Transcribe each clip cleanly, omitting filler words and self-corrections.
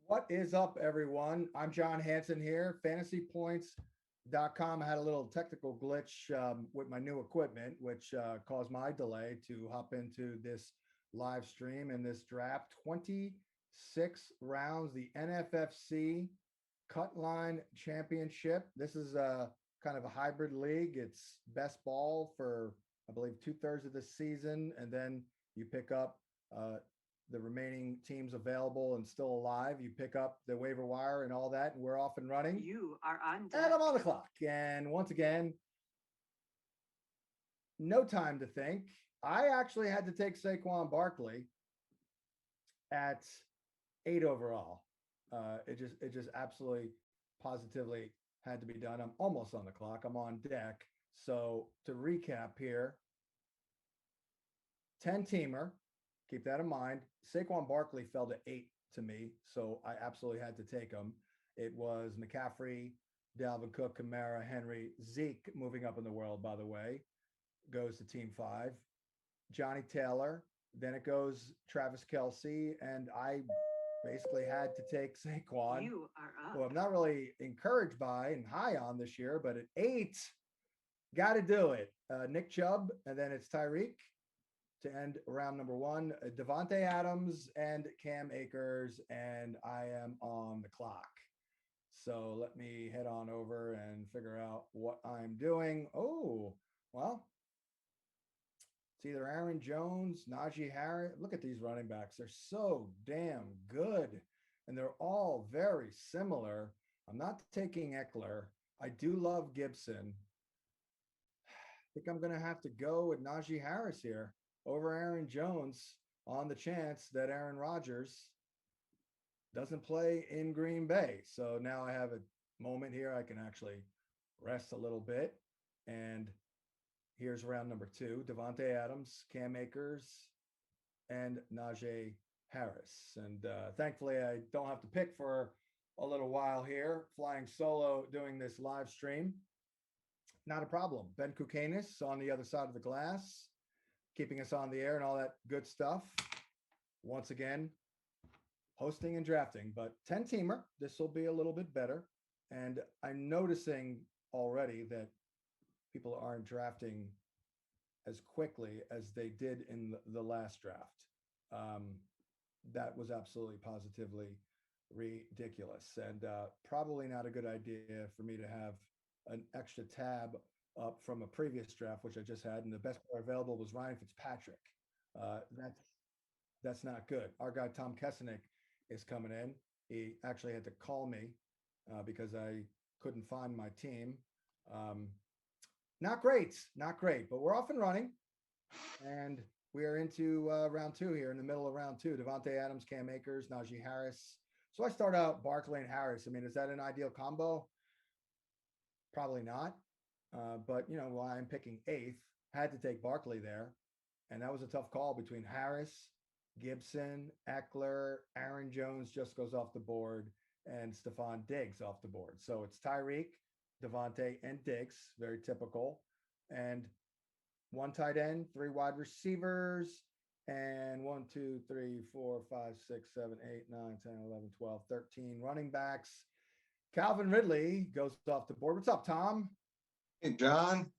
What is up, everyone? I'm John Hansen here, fantasypoints.com. I had a little technical glitch with my new equipment, which caused my delay to hop into this live stream and this draft. 26 rounds, the NFFC Cutline Championship. This is a kind of a hybrid league. It's best ball for, I believe, 2/3 of the season, and then you pick up the remaining teams available and still alive. You pick up the waiver wire and all that, and we're off and running. You are on deck. And I'm on the clock. And once again, no time to think. I actually had to take Saquon Barkley at 8 overall. It just absolutely positively had to be done. I'm almost on the clock. I'm on deck. So to recap here, 10-teamer. Keep that in mind. Saquon Barkley fell to 8 to me, so I absolutely had to take him. It was McCaffrey, Dalvin Cook, Kamara, Henry, Zeke moving up in the world, by the way, goes to team 5. Johnny Taylor, then it goes Travis Kelce, and I basically had to take Saquon. You are up. Well, I'm not really encouraged by and high on this year, but at 8, got to do it. Nick Chubb, and then it's Tyreek to end round number 1, Devontae Adams and Cam Akers, and I am on the clock. So let me head on over and figure out what I'm doing. Oh, well, it's either Aaron Jones, Najee Harris. Look at these running backs. They're so damn good, and they're all very similar. I'm not taking Eckler. I do love Gibson. I think I'm going to have to go with Najee Harris here over Aaron Jones on the chance that Aaron Rodgers doesn't play in Green Bay. So now I have a moment here. I can actually rest a little bit. And here's round number 2, Devontae Adams, Cam Akers, and Najee Harris. And thankfully, I don't have to pick for a little while here, flying solo doing this live stream. Not a problem. Ben Kukanis on the other side of the glass, keeping us on the air and all that good stuff. Once again, hosting and drafting, but 10-teamer, this will be a little bit better. And I'm noticing already that people aren't drafting as quickly as they did in the last draft. That was absolutely positively ridiculous, and probably not a good idea for me to have an extra tab up from a previous draft, which I just had, and the best player available was Ryan Fitzpatrick. That's not good. Our guy Tom Kesenick is coming in. He actually had to call me because I couldn't find my team. Not great, but we're off and running, and we are into round 2 here, in the middle of round 2. Devontae Adams, Cam Akers, Najee Harris. So I start out Barkley and Harris. I mean, is that an ideal combo? Probably not. But, while I'm picking 8th, had to take Barkley there. And that was a tough call between Harris, Gibson, Eckler, Aaron Jones just goes off the board, and Stephon Diggs off the board. So it's Tyreek, Devontae, and Diggs, very typical. And 1 tight end, 3 wide receivers, and 1, 2, 3, 4, 5, 6, 7, 8, 9, 10, 11, 12, 13 running backs. Calvin Ridley goes off the board. What's up, Tom? Hey, John.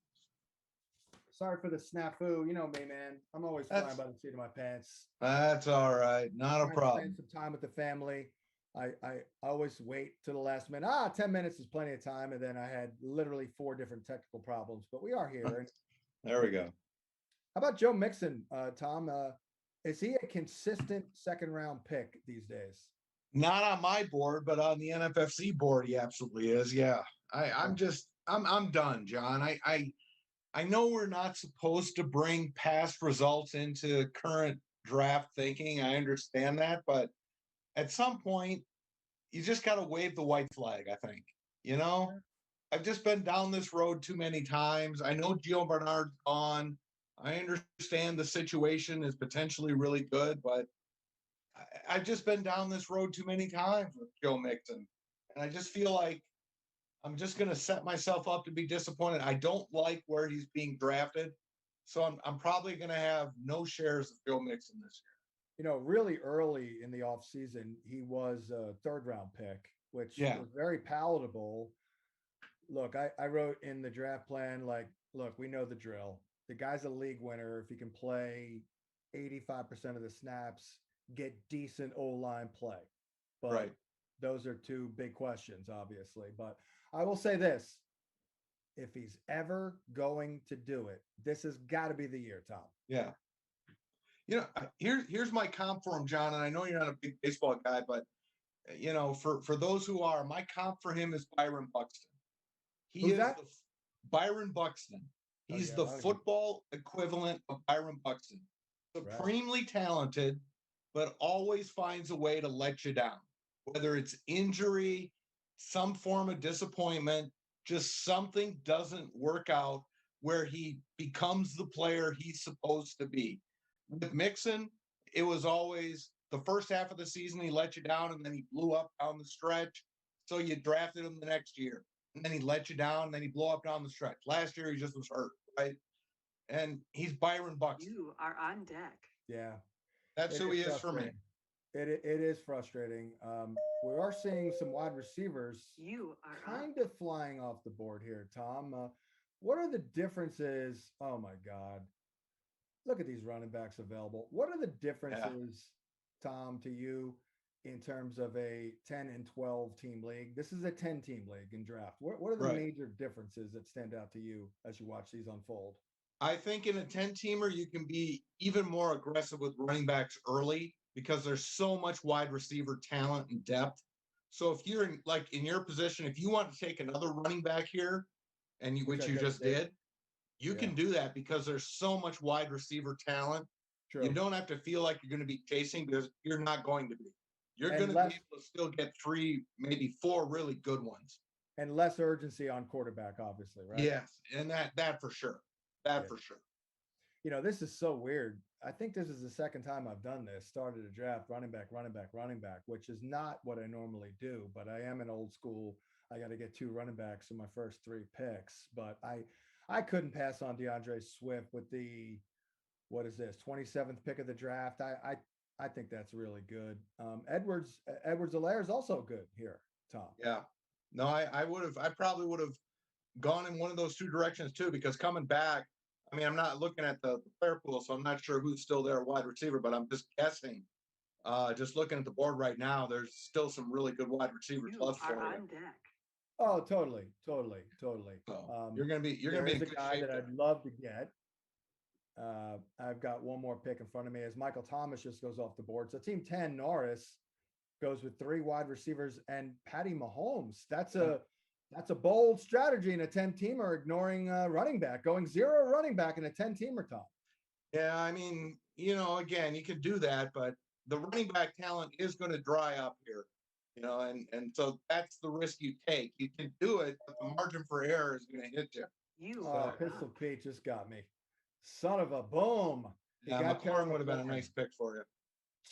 Sorry for the snafu. You know me, man. I'm always flying by the seat of my pants. That's all right. Not a problem. Spend some time with the family. I always wait to the last minute. 10 minutes is plenty of time. And then I had literally 4 different technical problems, but we are here. There we go. How about Joe Mixon, Tom? Is he a consistent second-round pick these days? Not on my board, but on the NFFC board, he absolutely is. Yeah. I'm done, John. I know we're not supposed to bring past results into current draft thinking. I understand that, but at some point, you just got to wave the white flag, I think. I've just been down this road too many times. I know Gio Bernard's gone. I understand the situation is potentially really good, but I've just been down this road too many times with Joe Mixon. And I just feel like I'm just going to set myself up to be disappointed. I don't like where he's being drafted. So I'm probably going to have no shares of Joe Mixon this really early in the offseason, he was a third round pick, which Yeah, was very palatable. Look, I wrote in the draft plan, like, look, we know the drill. The guy's a league winner. If he can play 85% of the snaps, get decent O-line play. But right. those are two big questions, obviously. But I will say this, if he's ever going to do it, this has got to be the year, Tom. Yeah. Here's my comp for him, John. And I know you're not a big baseball guy, but for those who are, my comp for him is Byron Buxton. He Who's is that? the Byron Buxton. Oh, He's yeah. the football equivalent of Byron Buxton. Right. Supremely talented, but always finds a way to let you down. Whether it's injury, some form of disappointment, just something doesn't work out where he becomes the player he's supposed to be. With Mixon, it was always the first half of the season he let you down, and then he blew up down the stretch. So you drafted him the next year, and then he let you down, and then he blew up down the stretch. Last year he just was hurt, right? And he's Byron Buxton. You are on deck. Yeah. That's who he is for me. It is frustrating. We are seeing some wide receivers You are kind of flying off the board here, Tom. What are the differences? Oh my God. Look at these running backs available. What are the differences, Tom, to you in terms of a 10 and 12 team league? This is a 10 team league in draft. What are the major differences that stand out to you as you watch these unfold? I think in a 10 teamer, you can be even more aggressive with running backs early because there's so much wide receiver talent and depth. So if you're in your position, if you want to take another running back here, and which you just did, you can do that because there's so much wide receiver talent. True. You don't have to feel like you're going to be chasing because you're not going to be. You're going to be able to still get 3, maybe 4 really good ones. And less urgency on quarterback, obviously, right? Yes, and that for sure. For sure. This is so weird. I think this is the second time I've done this. Started a draft, running back, which is not what I normally do, but I am an old school. I got to get 2 running backs in my first 3 picks, but I couldn't pass on DeAndre Swift with the, what is this, 27th pick of the draft. I think that's really good. Edwards-Helaire is also good here, Tom. Yeah. No, I probably would have gone in one of those 2 directions too, because coming back, I mean, I'm not looking at the player pool, so I'm not sure who's still there wide receiver, but I'm just guessing. Just looking at the board right now, there's still some really good wide receivers left for you. On deck. Oh, totally. So you're gonna be in a good guy shape that I'd love to get. I've got one more pick in front of me as Michael Thomas just goes off the board. So team 10, Norris goes with 3 wide receivers and Patty Mahomes. That's a bold strategy in a 10-teamer, ignoring running back, going 0 running back in a 10-teamer, Tom. Yeah, I mean, again, you can do that, but the running back talent is going to dry up here, and so that's the risk you take. You can do it, but the margin for error is going to hit you. Pistol Pete just got me. Son of a boom. Yeah, McLaurin would have been a nice pick for you.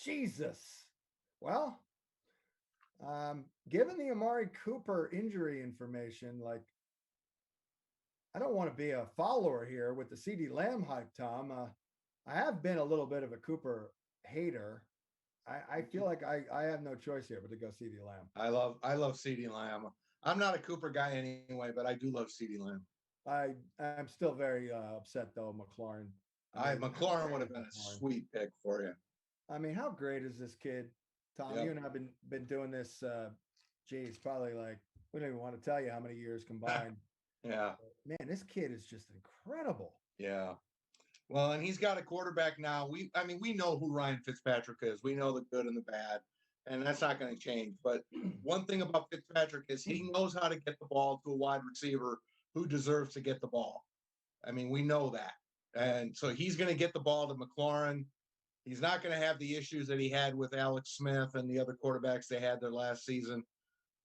Jesus. Well, given the Amari Cooper injury information, I don't want to be a follower here with the CeeDee Lamb hype, Tom. I have been a little bit of a Cooper hater. I feel like I have no choice here but to go CeeDee Lamb. I love CeeDee Lamb. I'm not a Cooper guy anyway, but I do love CeeDee Lamb. I'm still very upset though, McLaurin. McLaurin would have been a sweet pick for you. I mean, how great is this kid, Tom? Yep. You and I have been doing this. Geez, probably we don't even want to tell you how many years combined. Yeah, man, this kid is just incredible. Yeah. Well, and he's got a quarterback now. We know who Ryan Fitzpatrick is. We know the good and the bad, and that's not going to change. But one thing about Fitzpatrick is he knows how to get the ball to a wide receiver who deserves to get the ball. I mean, we know that. And so he's going to get the ball to McLaurin. He's not going to have the issues that he had with Alex Smith and the other quarterbacks they had their last season.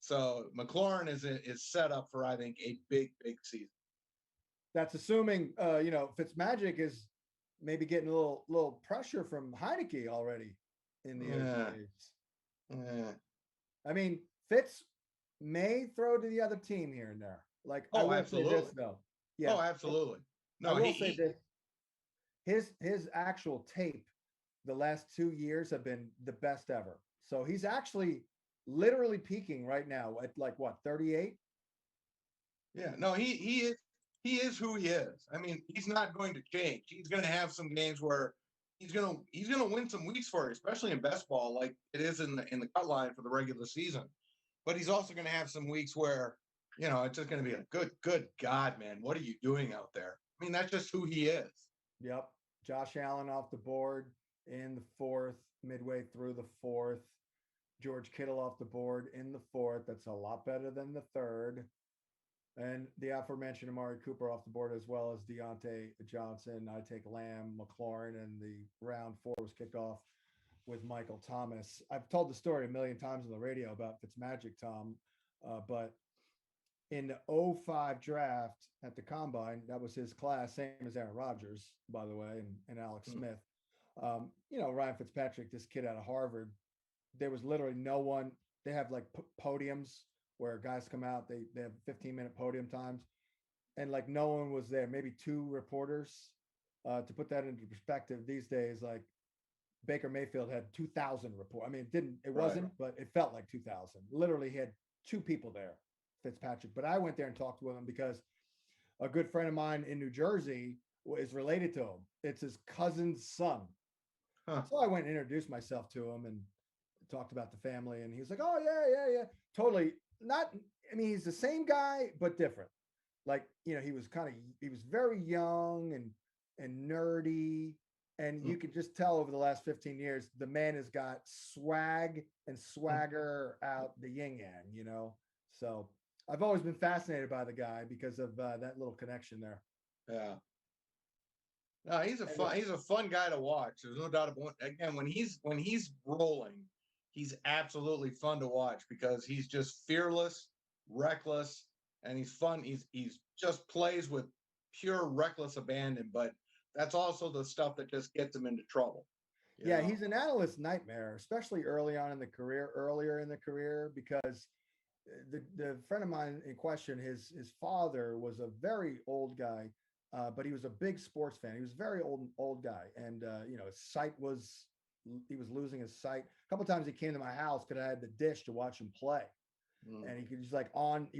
So McLaurin is set up for, I think, a big, big season. That's assuming, Fitzmagic is maybe getting a little pressure from Heineke already in the Yeah. I mean, Fitz may throw to the other team here and there. I will absolutely. Say this though. Yeah. Oh, absolutely. No, I will say this. His actual tape the last 2 years have been the best ever. So he's actually literally peaking right now at like what, 38? Yeah, no, he is who he is. I mean, he's not going to change. He's going to have some games where he's gonna win some weeks for you, especially in best ball, like it is in the cut line for the regular season. But he's also going to have some weeks where it's just going to be a good God, man, what are you doing out there? I mean, that's just who he is. Yep. Josh Allen off the board in the fourth, midway through the fourth. George Kittle off the board in the fourth. That's a lot better than the third. And the aforementioned Amari Cooper off the board, as well as Deontay Johnson. I take Lamb, McLaurin, and the round 4 was kicked off with Michael Thomas. I've told the story a million times on the radio about Fitzmagic, Tom, but in the 05 draft at the combine, that was his class, same as Aaron Rodgers, by the way, and Alex Smith. Ryan Fitzpatrick, this kid out of Harvard, there was literally no one. They have like podiums where guys come out, they have 15-minute podium times, and like no one was there, maybe 2 reporters. To put that into perspective, these days, like Baker Mayfield had 2,000 report. I mean, it wasn't, but it felt like 2,000. Literally, he had 2 people there, Fitzpatrick. But I went there and talked with him because a good friend of mine in New Jersey is related to him. It's his cousin's son. Huh. So I went and introduced myself to him and talked about the family. And he was like, "Oh, yeah. Totally not." I mean, he's the same guy, but different. Like, he was very young and nerdy. And you could just tell over the last 15 years, the man has got swag and swagger out the yin yang, So I've always been fascinated by the guy because of that little connection there. Yeah. No, he's a fun guy to watch. There's no doubt about it. Again, when he's rolling, he's absolutely fun to watch because he's just fearless, reckless, and he's fun. He's just plays with pure reckless abandon, but that's also the stuff that just gets him into trouble. Yeah, he's an analyst nightmare, especially earlier in the career, because the friend of mine in question, his father was a very old guy, but he was a big sports fan. He was a very old guy, and he was losing his sight. A couple of times he came to my house because I had the dish to watch him play, and he could he's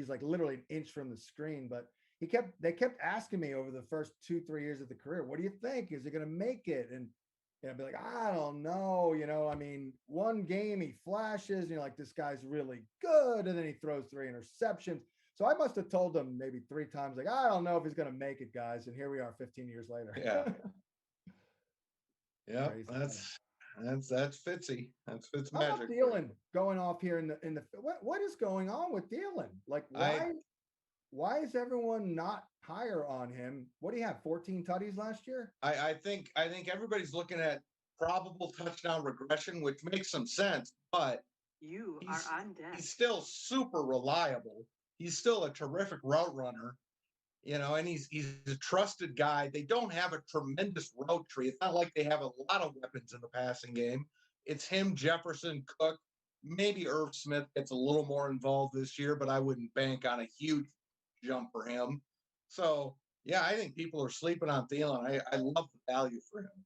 like literally an inch from the screen, but they kept asking me over the first 2-3 years of the career, what do you think? Is he going to make it? And I'd be like, I don't know. I mean, one game he flashes, like this guy's really good. And then he throws 3 interceptions. So I must've told them maybe 3 times, like, I don't know if he's going to make it, guys. And here we are 15 years later. Yeah. Yeah. That's Fitzy. That's Fitzmagic. Thielen going off here in the what is going on with Thielen? Like, why is everyone not higher on him? What do you have? 14 tutties last year? I think everybody's looking at probable touchdown regression, which makes some sense, but you are on deck. He's still super reliable. He's still a terrific route runner, and he's a trusted guy. They don't have a tremendous route tree. It's not like they have a lot of weapons in the passing game. It's him, Jefferson, Cook, maybe Irv Smith gets a little more involved this year, but I wouldn't bank on a huge jump for him. So, yeah, I think people are sleeping on Thielen. I love the value for him.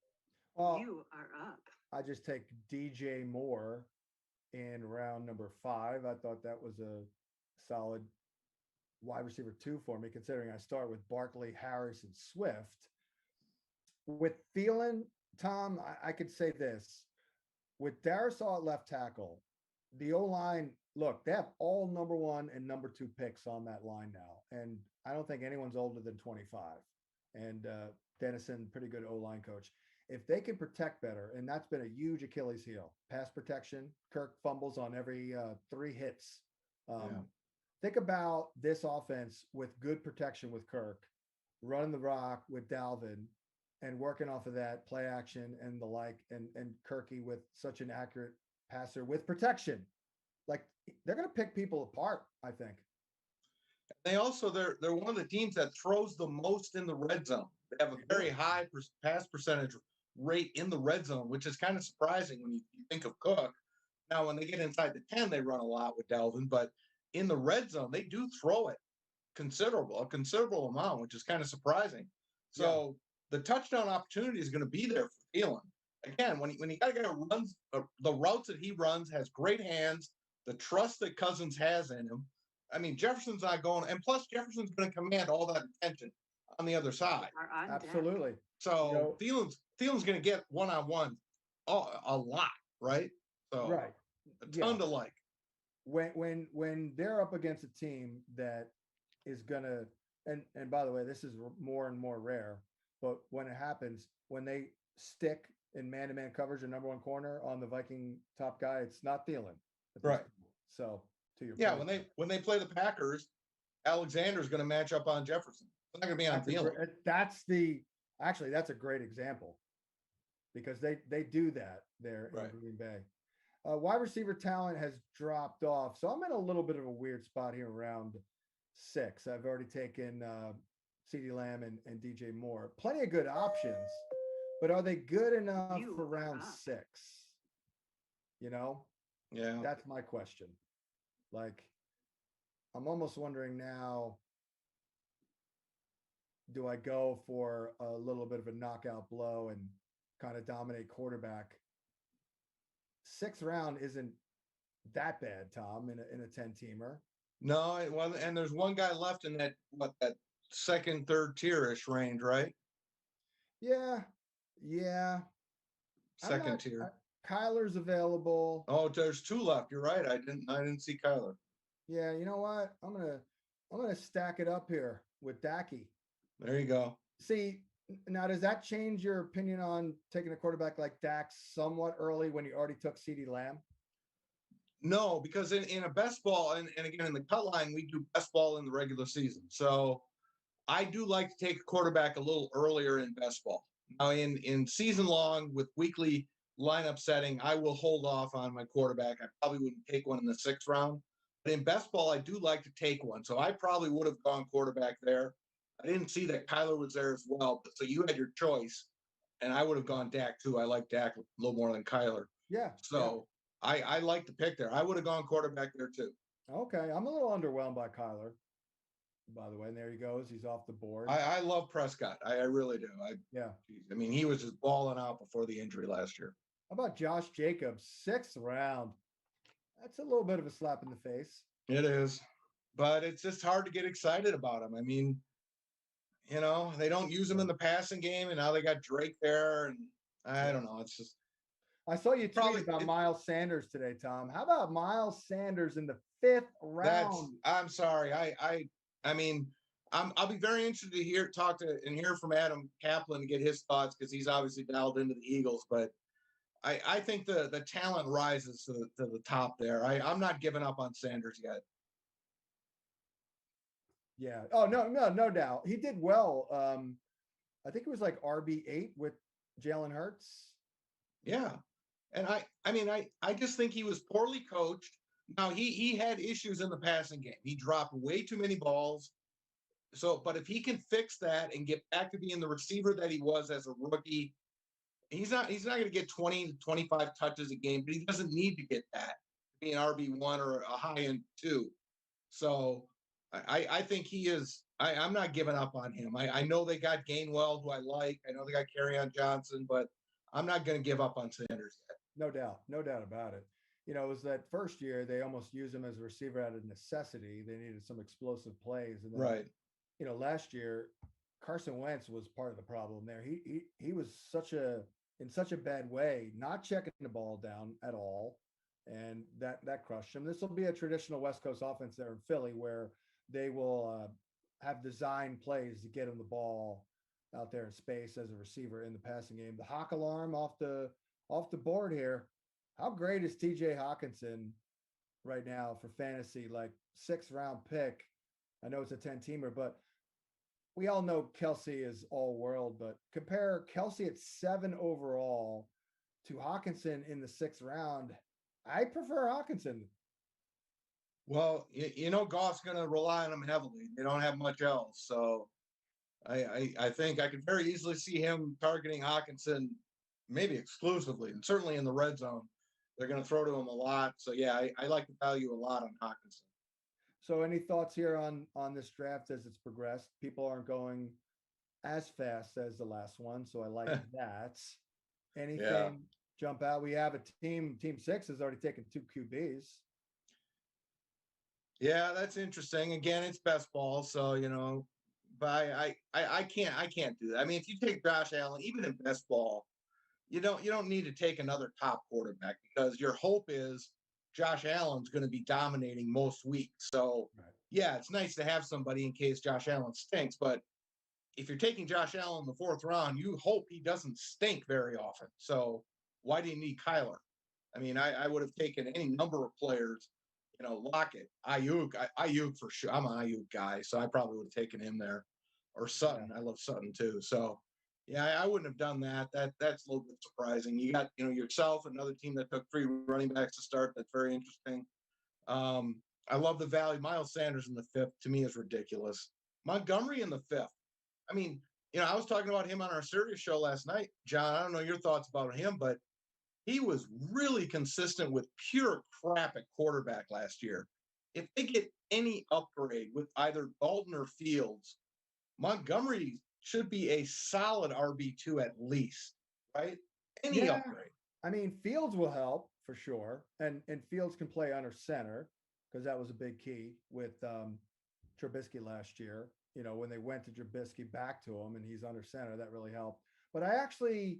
Well, you are up. I just take DJ Moore in round number 5. I thought that was a solid wide receiver 2 for me, considering I start with Barkley, Harris, and Swift. With Thielen, Tom, I could say this. With Darisaw at left tackle, the O-line, look, they have all number 1 and number 2 picks on that line now. And I don't think anyone's older than 25. And Dennison, pretty good O-line coach. If they can protect better, and that's been a huge Achilles heel, pass protection, Kirk fumbles on every 3 hits. Think about this offense with good protection with Kirk, running the rock with Dalvin, and working off of that play action and the like, and Kirky with such an accurate passer with protection. Like, they're going to pick people apart, I think. They also, they're one of the teams that throws the most in the red zone. They have a very high pass percentage rate in the red zone, which is kind of surprising when you think of Cook. Now, when they get inside the 10, they run a lot with Dalvin, but in the red zone, they do throw it a considerable amount, which is kind of surprising. So the touchdown opportunity is going to be there for Thielen. again, when you got a guy who runs the routes that he runs, has great hands, the trust that Cousins has in him. I mean, Jefferson's not going, and plus Jefferson's going to command all that attention on the other side. Are on deck. Absolutely. So Thielen's going to get one-on-one a lot, right? So Right. a ton to like. When they're up against a team that is gonna, and by the way, this is more and more rare, but when it happens, when they stick in man-to-man coverage and number one corner on the Viking top guy, it's not Thielen. Right. So to your Yeah, point, when they play the Packers, Alexander's going to match up on Jefferson. It's not going to be on Thielen. that's a great example because they do that there Right. in Green Bay. Wide receiver talent has dropped off, so I'm in a little bit of a weird spot here around 6. I've already taken CeeDee Lamb and DJ Moore. Plenty of good options, but are they good enough You for are round up. 6? You know, Yeah. that's my question. Like, I'm almost wondering now, do I go for a little bit of a knockout blow and kind of dominate quarterback? 6th round isn't that bad, Tom, in a 10-teamer. No, well, and there's one guy left in that second, third tier-ish range, right? Yeah. Second tier. Kyler's available. Oh, there's 2 left. You're right. I didn't see Kyler. Yeah, you know what? I'm gonna stack it up here with Dacky. There you go. See, now does that change your opinion on taking a quarterback like Dak somewhat early when you already took CeeDee Lamb? No, because in a best ball, and again in the cut line, we do best ball in the regular season. So I do like to take a quarterback a little earlier in best ball. Now in season long with weekly lineup setting, I will hold off on my quarterback. I probably wouldn't take one in the 6th round. But in best ball, I do like to take one. So I probably would have gone quarterback there. I didn't see that Kyler was there as well. But so you had your choice, and I would have gone Dak too. I like Dak a little more than Kyler. Yeah. So I like the pick there. I would have gone quarterback there too. Okay. I'm a little underwhelmed by Kyler, by the way. And there he goes. He's off the board. I love Prescott. I really do. I mean, he was just balling out before the injury last year. How about Josh Jacobs, 6th round? That's a little bit of a slap in the face. It is, but it's just hard to get excited about him. I mean, they don't use him in the passing game, and now they got Drake there, and I don't know. It's just. I saw you tweet about Miles Sanders today, Tom. How about Miles Sanders in the 5th round? I'm sorry. I mean, I'll be very interested to hear from Adam Kaplan and get his thoughts because he's obviously dialed into the Eagles, but I think the talent rises to the top there. I'm not giving up on Sanders yet. Yeah. Oh, no doubt. He did well. I think it was like RB8 with Jalen Hurts. Yeah. And I just think he was poorly coached. Now he had issues in the passing game. He dropped way too many balls. So, but if he can fix that and get back to being the receiver that he was as a rookie, he's not going to get 20 to 25 touches a game, but he doesn't need to get that to be an RB1 or a high end 2. So I think he is. I'm not giving up on him. I know they got Gainwell, who I like. I know they got Kerryon Johnson, but I'm not going to give up on Sanders yet. No doubt about it. It was that first year they almost used him as a receiver out of necessity. They needed some explosive plays, and then, right. Last year Carson Wentz was part of the problem there. He was in such a bad way, not checking the ball down at all, and that crushed him. This will be a traditional West Coast offense there in Philly where they will have design plays to get him the ball out there in space as a receiver in the passing game. The Hawk alarm off the board here. How great is TJ Hawkinson right now for fantasy? Like 6th round pick. I know it's a 10-teamer, but we all know Kelsey is all world, but compare Kelsey at 7 overall to Hawkinson in the 6th round. I prefer Hawkinson. Well, Goff's going to rely on him heavily. They don't have much else. So I think I could very easily see him targeting Hawkinson, maybe exclusively, and certainly in the red zone. They're going to throw to him a lot. So, yeah, I like the value a lot on Hawkinson. So any thoughts here on this draft as it's progressed? People aren't going as fast as the last one, so I like that. Anything jump out? We have a team 6 has already taken 2 QBs. Yeah, that's interesting. Again, it's best ball, so but I can't do that. I mean, if you take Josh Allen, even in best ball, you don't need to take another top quarterback because your hope is Josh Allen's going to be dominating most weeks. So Right. yeah, it's nice to have somebody in case Josh Allen stinks, but if you're taking Josh Allen in the 4th round, you hope he doesn't stink very often. So why do you need Kyler? I mean, I would have taken any number of players, Lockett, Ayuk for sure. I'm an Ayuk guy, so I probably would have taken him there, or Sutton. I love Sutton too. So yeah, I wouldn't have done that. That's a little bit surprising. You got yourself, another team that took 3 running backs to start. That's very interesting. I love the value. Miles Sanders in the 5th to me is ridiculous. Montgomery in the 5th. I mean, I was talking about him on our Sirius show last night, John. I don't know your thoughts about him, but he was really consistent with pure crap at quarterback last year. If they get any upgrade with either Dalton or Fields, Montgomery should be a solid RB2 at least, right? Any upgrade. I mean, Fields will help for sure, and Fields can play under center because that was a big key with Trubisky last year. When they went to Trubisky back to him and he's under center, that really helped. But I actually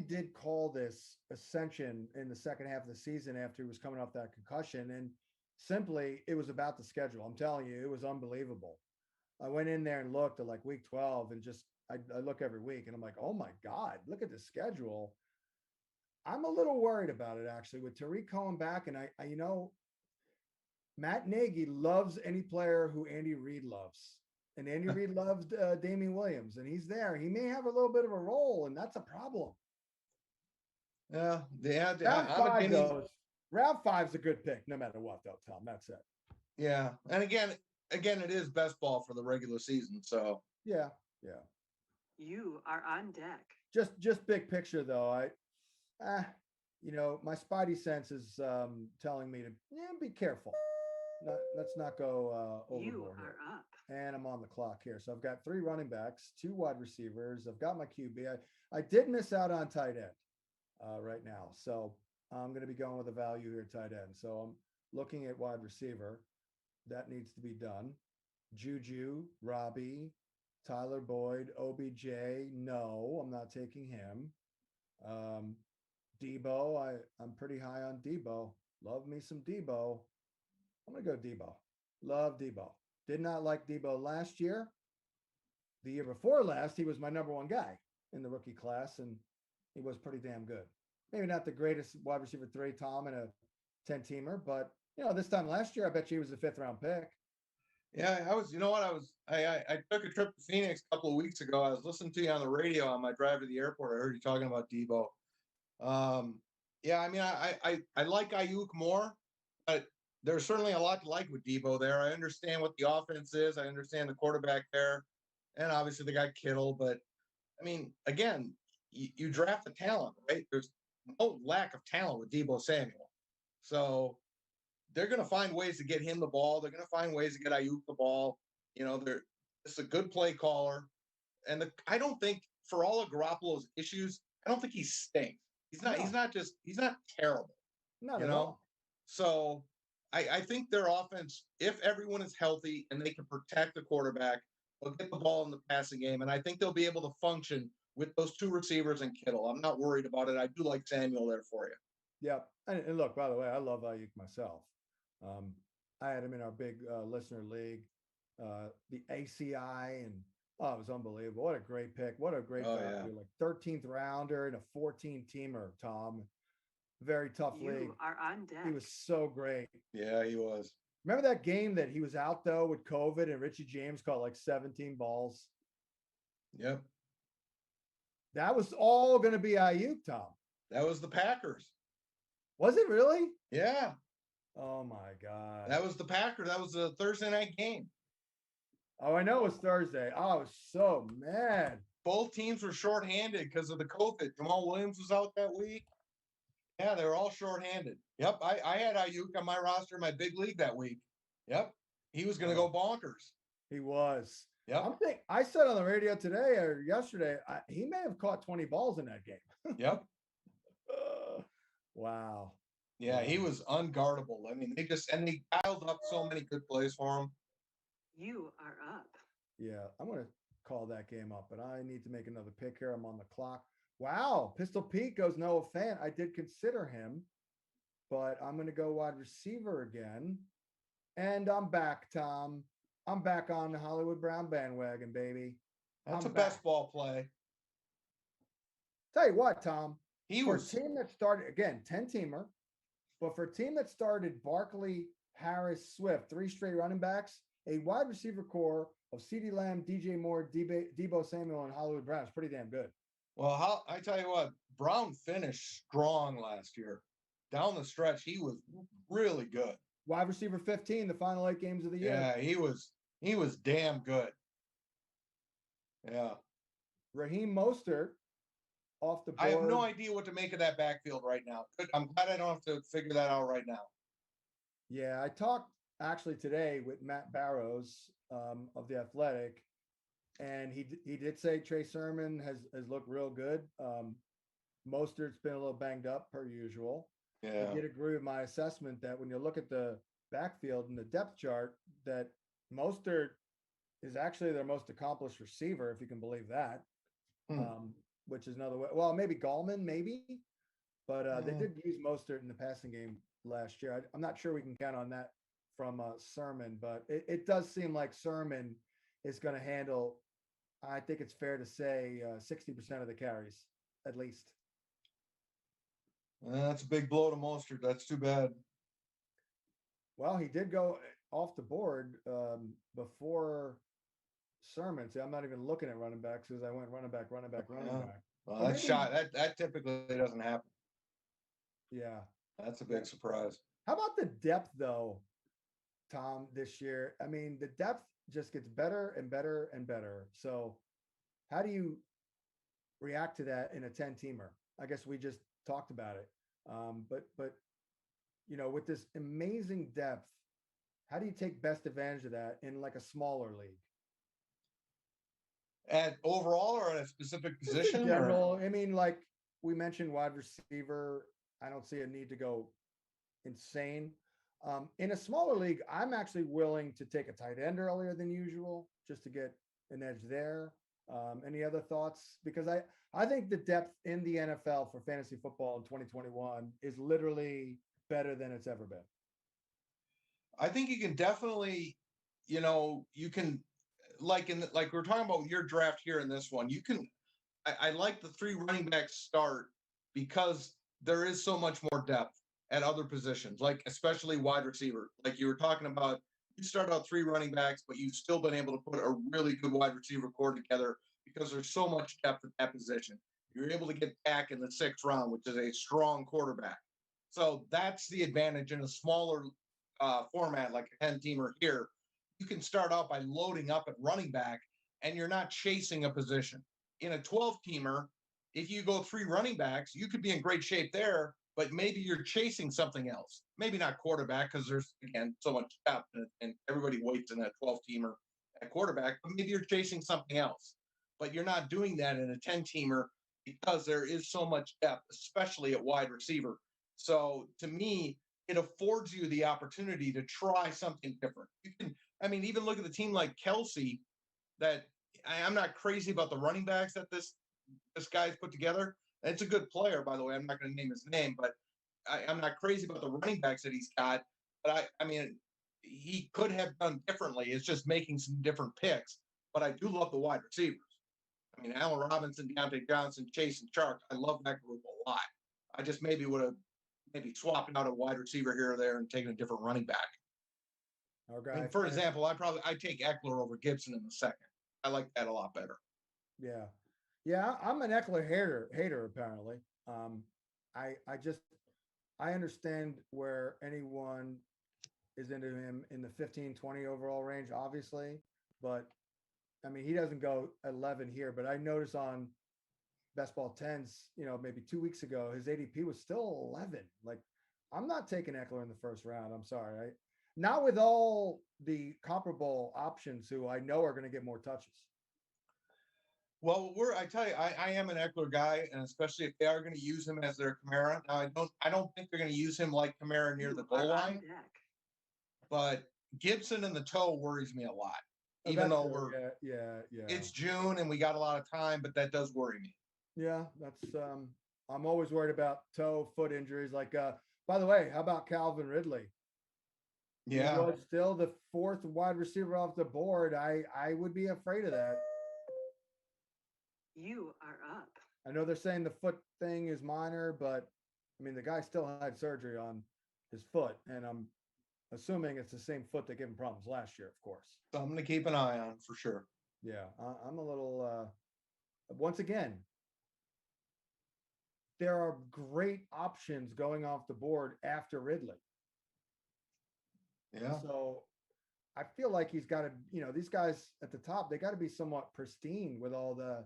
did call this ascension in the second half of the season after he was coming off that concussion. And simply, it was about the schedule. I'm telling you, it was unbelievable. I went in there and looked at like week 12 and just, I look every week and I'm like, oh my God, look at the schedule. I'm a little worried about it actually with Tariq Cohen back. And I Matt Nagy loves any player who Andy Reid loves. And Andy Reid loves Damian Williams, and he's there. He may have a little bit of a role, and that's a problem. Yeah. Round 5's a good pick, no matter what, though, Tom. That's it. Yeah. And again, it is best ball for the regular season. So yeah. You are on deck. Just big picture, though. My spidey sense is telling me to be careful. Let's not go overboard. You are here. up. And I'm on the clock here. So I've got 3 running backs, 2 wide receivers. I've got my QB. I did miss out on tight end right now. So I'm going to be going with a value here, tight end. So I'm looking at wide receiver. That needs to be done. Juju, Robbie, Tyler Boyd, OBJ. No, I'm not taking him. Deebo. I'm pretty high on Deebo. Love me some Deebo. I'm going to go Deebo. Love Deebo. Did not like Deebo last year. The year before last, he was my number 1 guy in the rookie class, and he was pretty damn good. Maybe not the greatest wide receiver 3, Tom, in a 10-teamer, but this time last year, I bet you he was a 5th round pick. Yeah, I was. You know what? I took a trip to Phoenix a couple of weeks ago. I was listening to you on the radio on my drive to the airport. I heard you talking about Deebo. Yeah, I mean, I like Ayuk more, but there's certainly a lot to like with Deebo there. I understand what the offense is. I understand the quarterback there. And obviously they got Kittle. But, I mean, again, you draft the talent, right? There's no lack of talent with Deebo Samuel. So they're going to find ways to get him the ball. They're going to find ways to get Ayuk the ball. It's a good play caller. And I don't think, for all of Garoppolo's issues, I don't think he stinks. He's not terrible. Not at all. So I think their offense, if everyone is healthy and they can protect the quarterback, they'll get the ball in the passing game. And I think they'll be able to function with those 2 receivers and Kittle. I'm not worried about it. I do like Samuel there for you. Yeah. And look, by the way, I love Ayuk myself. I had him in our big listener league, the ACI, and it was unbelievable. What a great pick. What a great value. Like 13th rounder and a 14-teamer, Tom. Very tough league. You are on deck. He was so great. Yeah, he was. Remember that game that he was out, though, with COVID and Richie James caught like 17 balls? Yep. That was all going to be Ayuk, Tom. That was the Packers. Was it really? Yeah. Oh, my God. That was the Packers. That was the Thursday night game. Oh, I know it was Thursday. Oh, I was so mad. Both teams were shorthanded because of the COVID. Jamal Williams was out that week. Yeah, they were all shorthanded. Yep, I had Ayuk on my roster in my big league that week. Yep, he was going to go bonkers. He was. Yep. I said on the radio today or yesterday, he may have caught 20 balls in that game. Yep. Wow. Yeah, he Wow. was unguardable. I mean, they dialed up so many good plays for him. You are up. Yeah, I'm going to call that game up, but I need to make another pick here. I'm on the clock. Wow. Pistol Pete goes Noah Fant. I did consider him, but I'm going to go wide receiver again. And I'm back, Tom. I'm back on the Hollywood Brown bandwagon, baby. That's I'm a best back. ball play. Tell you what, Tom, for a Was team that started, again, 10-teamer, but for a team that started Barkley, Harris, Swift, 3 straight running backs, a wide receiver core of CeeDee Lamb, DJ Moore, Deebo Samuel, and Hollywood Brown is pretty damn good. well, I tell you what, Brown finished strong last year. Down the stretch, he was really good. Wide receiver 15, the final 8 games of the year. Yeah, he was damn good. Yeah. Raheem Mostert off the board. I have no idea what to make of that backfield right now. I'm glad I don't have to figure that out right now. Yeah, I talked actually today with Matt Barrows of The Athletic, and he did say Trey Sermon has looked real good. Mostert's been a little banged up per usual. Yeah. He did agree with my assessment that when you look at the backfield and the depth chart, that Mostert is actually their most accomplished receiver, if you can believe that. Which is another way. Well, maybe Gallman, maybe, but they did use Mostert in the passing game last year. I'm not sure we can count on that from Sermon, but it does seem like Sermon is going to handle, I think it's fair to say, 60% of the carries, at least. That's a big blow to Mostert. That's too bad. Well, he did go off the board before Sermon. See, I'm not even looking at running backs because I went running back. Well, Or that's maybe- shot. That typically doesn't happen. Yeah. That's a big surprise. How about the depth, though, Tom, this year? I mean, the depth just gets better and better and better. So how do you react to that in a 10-teamer? I guess we just talked about it. But you know, with this amazing depth, how do you take best advantage of that in like a smaller league? At overall or at a specific Just in position? Or? general, I mean, like we mentioned wide receiver. I don't see a need to go insane. In a smaller league, I'm actually willing to take a tight end earlier than usual just to get an edge there. Any other thoughts? Because I think the depth in the NFL for fantasy football in 2021 is literally better than it's ever been. I think you can definitely, you can like we're talking about your draft here in this one. You can I like the 3 running back start because there is so much more depth at other positions, like especially wide receiver. Like you were talking about, you start out 3 running backs, but you've still been able to put a really good wide receiver core together because there's so much depth at that position. You're able to get back in the 6th round, which is a strong quarterback. So that's the advantage in a smaller format like a 10-teamer here. You can start out by loading up at running back and you're not chasing a position. In a 12-teamer, if you go 3 running backs, you could be in great shape there, but maybe you're chasing something else. Maybe not quarterback because there's, again, so much depth and everybody waits in that 12-teamer at quarterback, but maybe you're chasing something else. But you're not doing that in a 10-teamer because there is so much depth, especially at wide receiver. So to me, it affords you the opportunity to try something different. You can, even look at the team like Kelsey that I'm not crazy about the running backs that this guy's put together. It's a good player, by the way. I'm not going to name his name, but I'm not crazy about the running backs that he's got. But he could have done differently. It's just making some different picks. But I do love the wide receivers. Allen Robinson, Deontay Johnson, Chase, and Chark. I love that group a lot. I just maybe would have swapped out a wide receiver here or there and taken a different running back. Okay. For example, I'd take Eckler over Gibson in the 2nd. I like that a lot better. Yeah. Yeah, I'm an Eckler hater apparently. I understand where anyone is into him in the 15-20 overall range, obviously, but he doesn't go 11 here, but I noticed on Best Ball 10s, maybe 2 weeks ago, his ADP was still 11. Like, I'm not taking Eckler in the 1st round. I'm sorry. Not with all the comparable options who I know are going to get more touches. Well, I tell you, I am an Eckler guy, and especially if they are going to use him as their Kamara. Now, I don't think they're going to use him like Kamara near the You are goal on line, deck. but Gibson in the toe worries me a lot. Oh, Even that's though true. Yeah. it's June and we got a lot of time, but that does worry me. Yeah, that's I'm always worried about toe, foot injuries. Like by the way, how about Calvin Ridley? He Yeah, was still the fourth wide receiver off the board. I would be afraid of that. You are up. I know they're saying the foot thing is minor, but I mean the guy still had surgery on his foot, and I'm assuming it's the same foot that gave him problems last year, of course. something to keep an eye on for sure. Yeah, I'm a little once again, there are great options going off the board after Ridley. Yeah, So I feel like he's got to, these guys at the top, they got to be somewhat pristine with all the,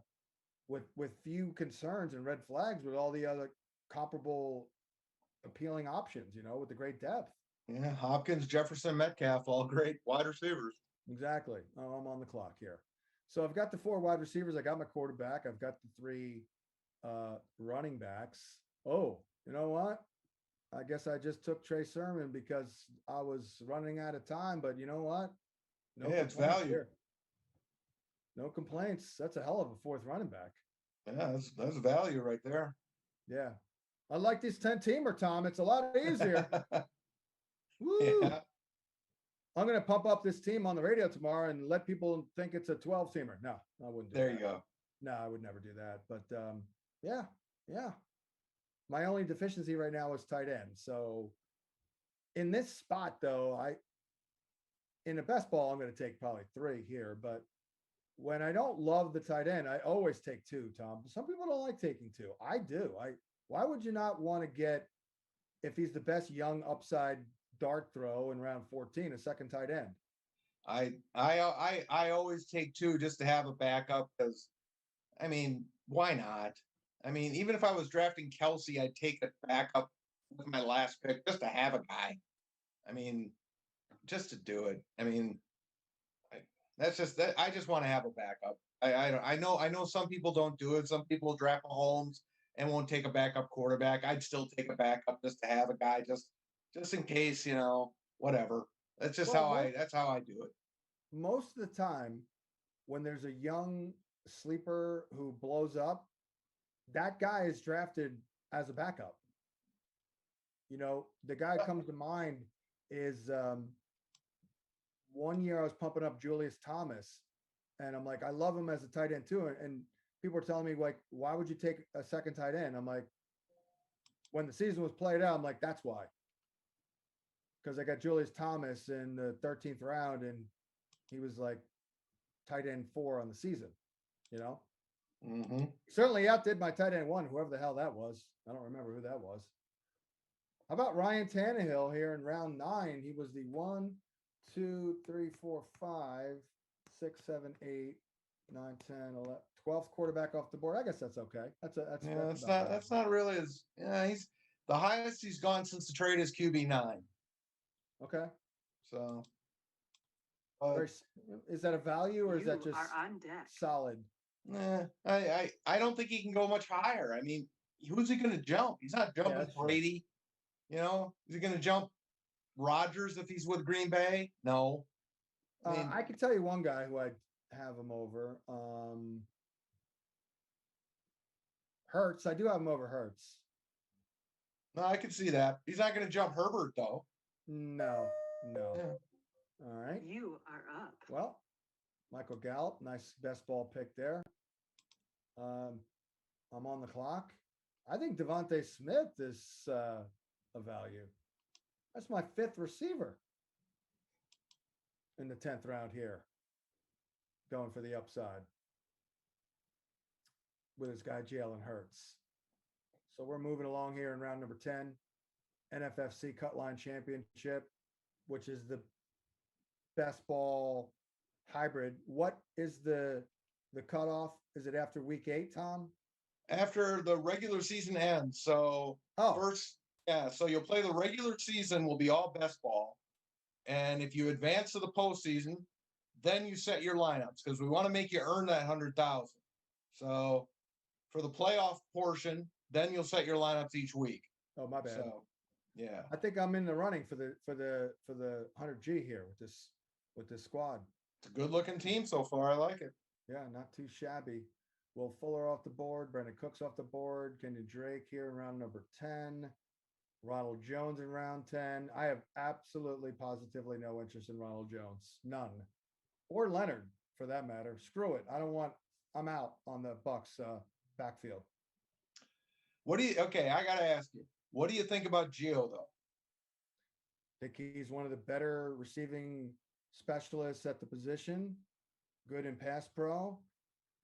with few concerns and red flags with all the other comparable appealing options, with the great depth. yeah. Hopkins, Jefferson, Metcalf, all great wide receivers. Exactly. Oh, I'm on the clock here. So I've got the 4 wide receivers. I got my quarterback. I've got the 3 running backs. Oh, you know what? I guess I just took Trey Sermon because I was running out of time, but you know what? No Yeah, it's complaints value. here. No complaints. That's a hell of a 4th running back. Yeah, that's value right there. Yeah. I like this 10-teamer, Tom. It's a lot easier. Woo! Yeah. I'm going to pump up this team on the radio tomorrow and let people think it's a 12-teamer. No, I wouldn't do There that. you go. No, I would never do that. But yeah. My only deficiency right now is tight end. So in this spot, though, in a best ball, I'm going to take probably 3 here. But when I don't love the tight end, I always take 2, Tom. Some people don't like taking 2. I do. Why would you not want to get, if he's the best young upside dart throw in round 14, a second tight end? I always take 2 just to have a backup because, I mean, why not? I mean, even if I was drafting Kelsey, I'd take a backup with my last pick just to have a guy. I mean, just to do it. I mean, that's just that. I just want to have a backup. I know some people don't do it. Some people draft Mahomes and won't take a backup quarterback. I'd still take a backup just to have a guy just in case, whatever. That's just that's how I do it. Most of the time, when there's a young sleeper who blows up, that guy is drafted as a backup. The guy that comes to mind is one year I was pumping up Julius Thomas, and I'm like, I love him as a tight end too. And people are telling me, like, why would you take a second tight end? I'm like, when the season was played out, I'm like, that's why. Because I got Julius Thomas in the 13th round, and he was like tight end 4 on the season, Mm-hmm. Certainly outdid my tight end 1, whoever the hell that was. I don't remember who that was. How about Ryan Tannehill here in round 9? He was the 1, 2, 3, 4, 5, 6, 7, 8, 9, 10, 11, 12th quarterback off the board. I guess that's okay. That's not really as he's the highest he's gone since the trade is QB9. Okay. So is that a value or is that just are on deck. Solid? I don't think he can go much higher. I mean, who's he going to jump? He's not jumping Brady. Is he going to jump Rodgers if he's with Green Bay? No. I can tell you one guy who I'd have him over. Hurts. I do have him over Hurts. No, I can see that. He's not going to jump Herbert though. No. Yeah. All right. You are up. Well, Michael Gallup, nice best ball pick there. I'm on the clock. I think Devontae Smith is a value. That's my 5th receiver in the 10th round here, going for the upside with his guy Jalen Hurts. So we're moving along here in round number 10, NFFC Cutline Championship, which is the best ball hybrid. What is the cutoff? Is it after week 8, Tom? After the regular season ends. So so you'll play the regular season will be all best ball. And if you advance to the postseason, then you set your lineups because we want to make you earn that 100,000. So for the playoff portion, then you'll set your lineups each week. Oh, my bad. So yeah, I think I'm in the running for the 100G here with this squad. it's a good looking team so far. I like it. Yeah, not too shabby. Will Fuller off the board, Brandon Cooks off the board, Kenyon Drake here in round number 10, Ronald Jones in round 10. I have absolutely positively no interest in Ronald Jones. None. Or Leonard for that matter. Screw it. I'm out on the Bucks backfield. Okay, I gotta ask you, what do you think about Gio though? I think he's one of the better receiving specialists at the position, good in pass pro.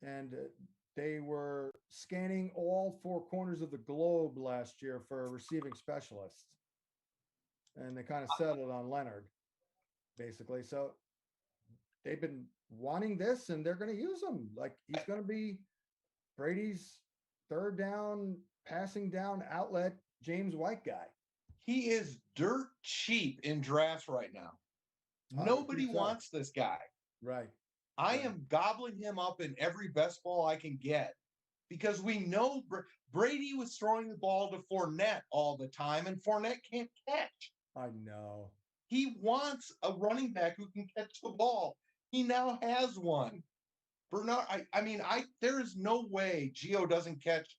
And they were scanning all four corners of the globe last year for a receiving specialist. And they kind of settled on Leonard, basically. So they've been wanting this and they're going to use him. Like he's going to be Brady's third down, passing down outlet, James White guy. He is dirt cheap in drafts right now. Nobody wants this guy. Right. I am gobbling him up in every best ball I can get because we know Brady was throwing the ball to Fournette all the time, and Fournette can't catch. I know. He wants a running back who can catch the ball. He now has one. Bernard, there is no way Gio doesn't catch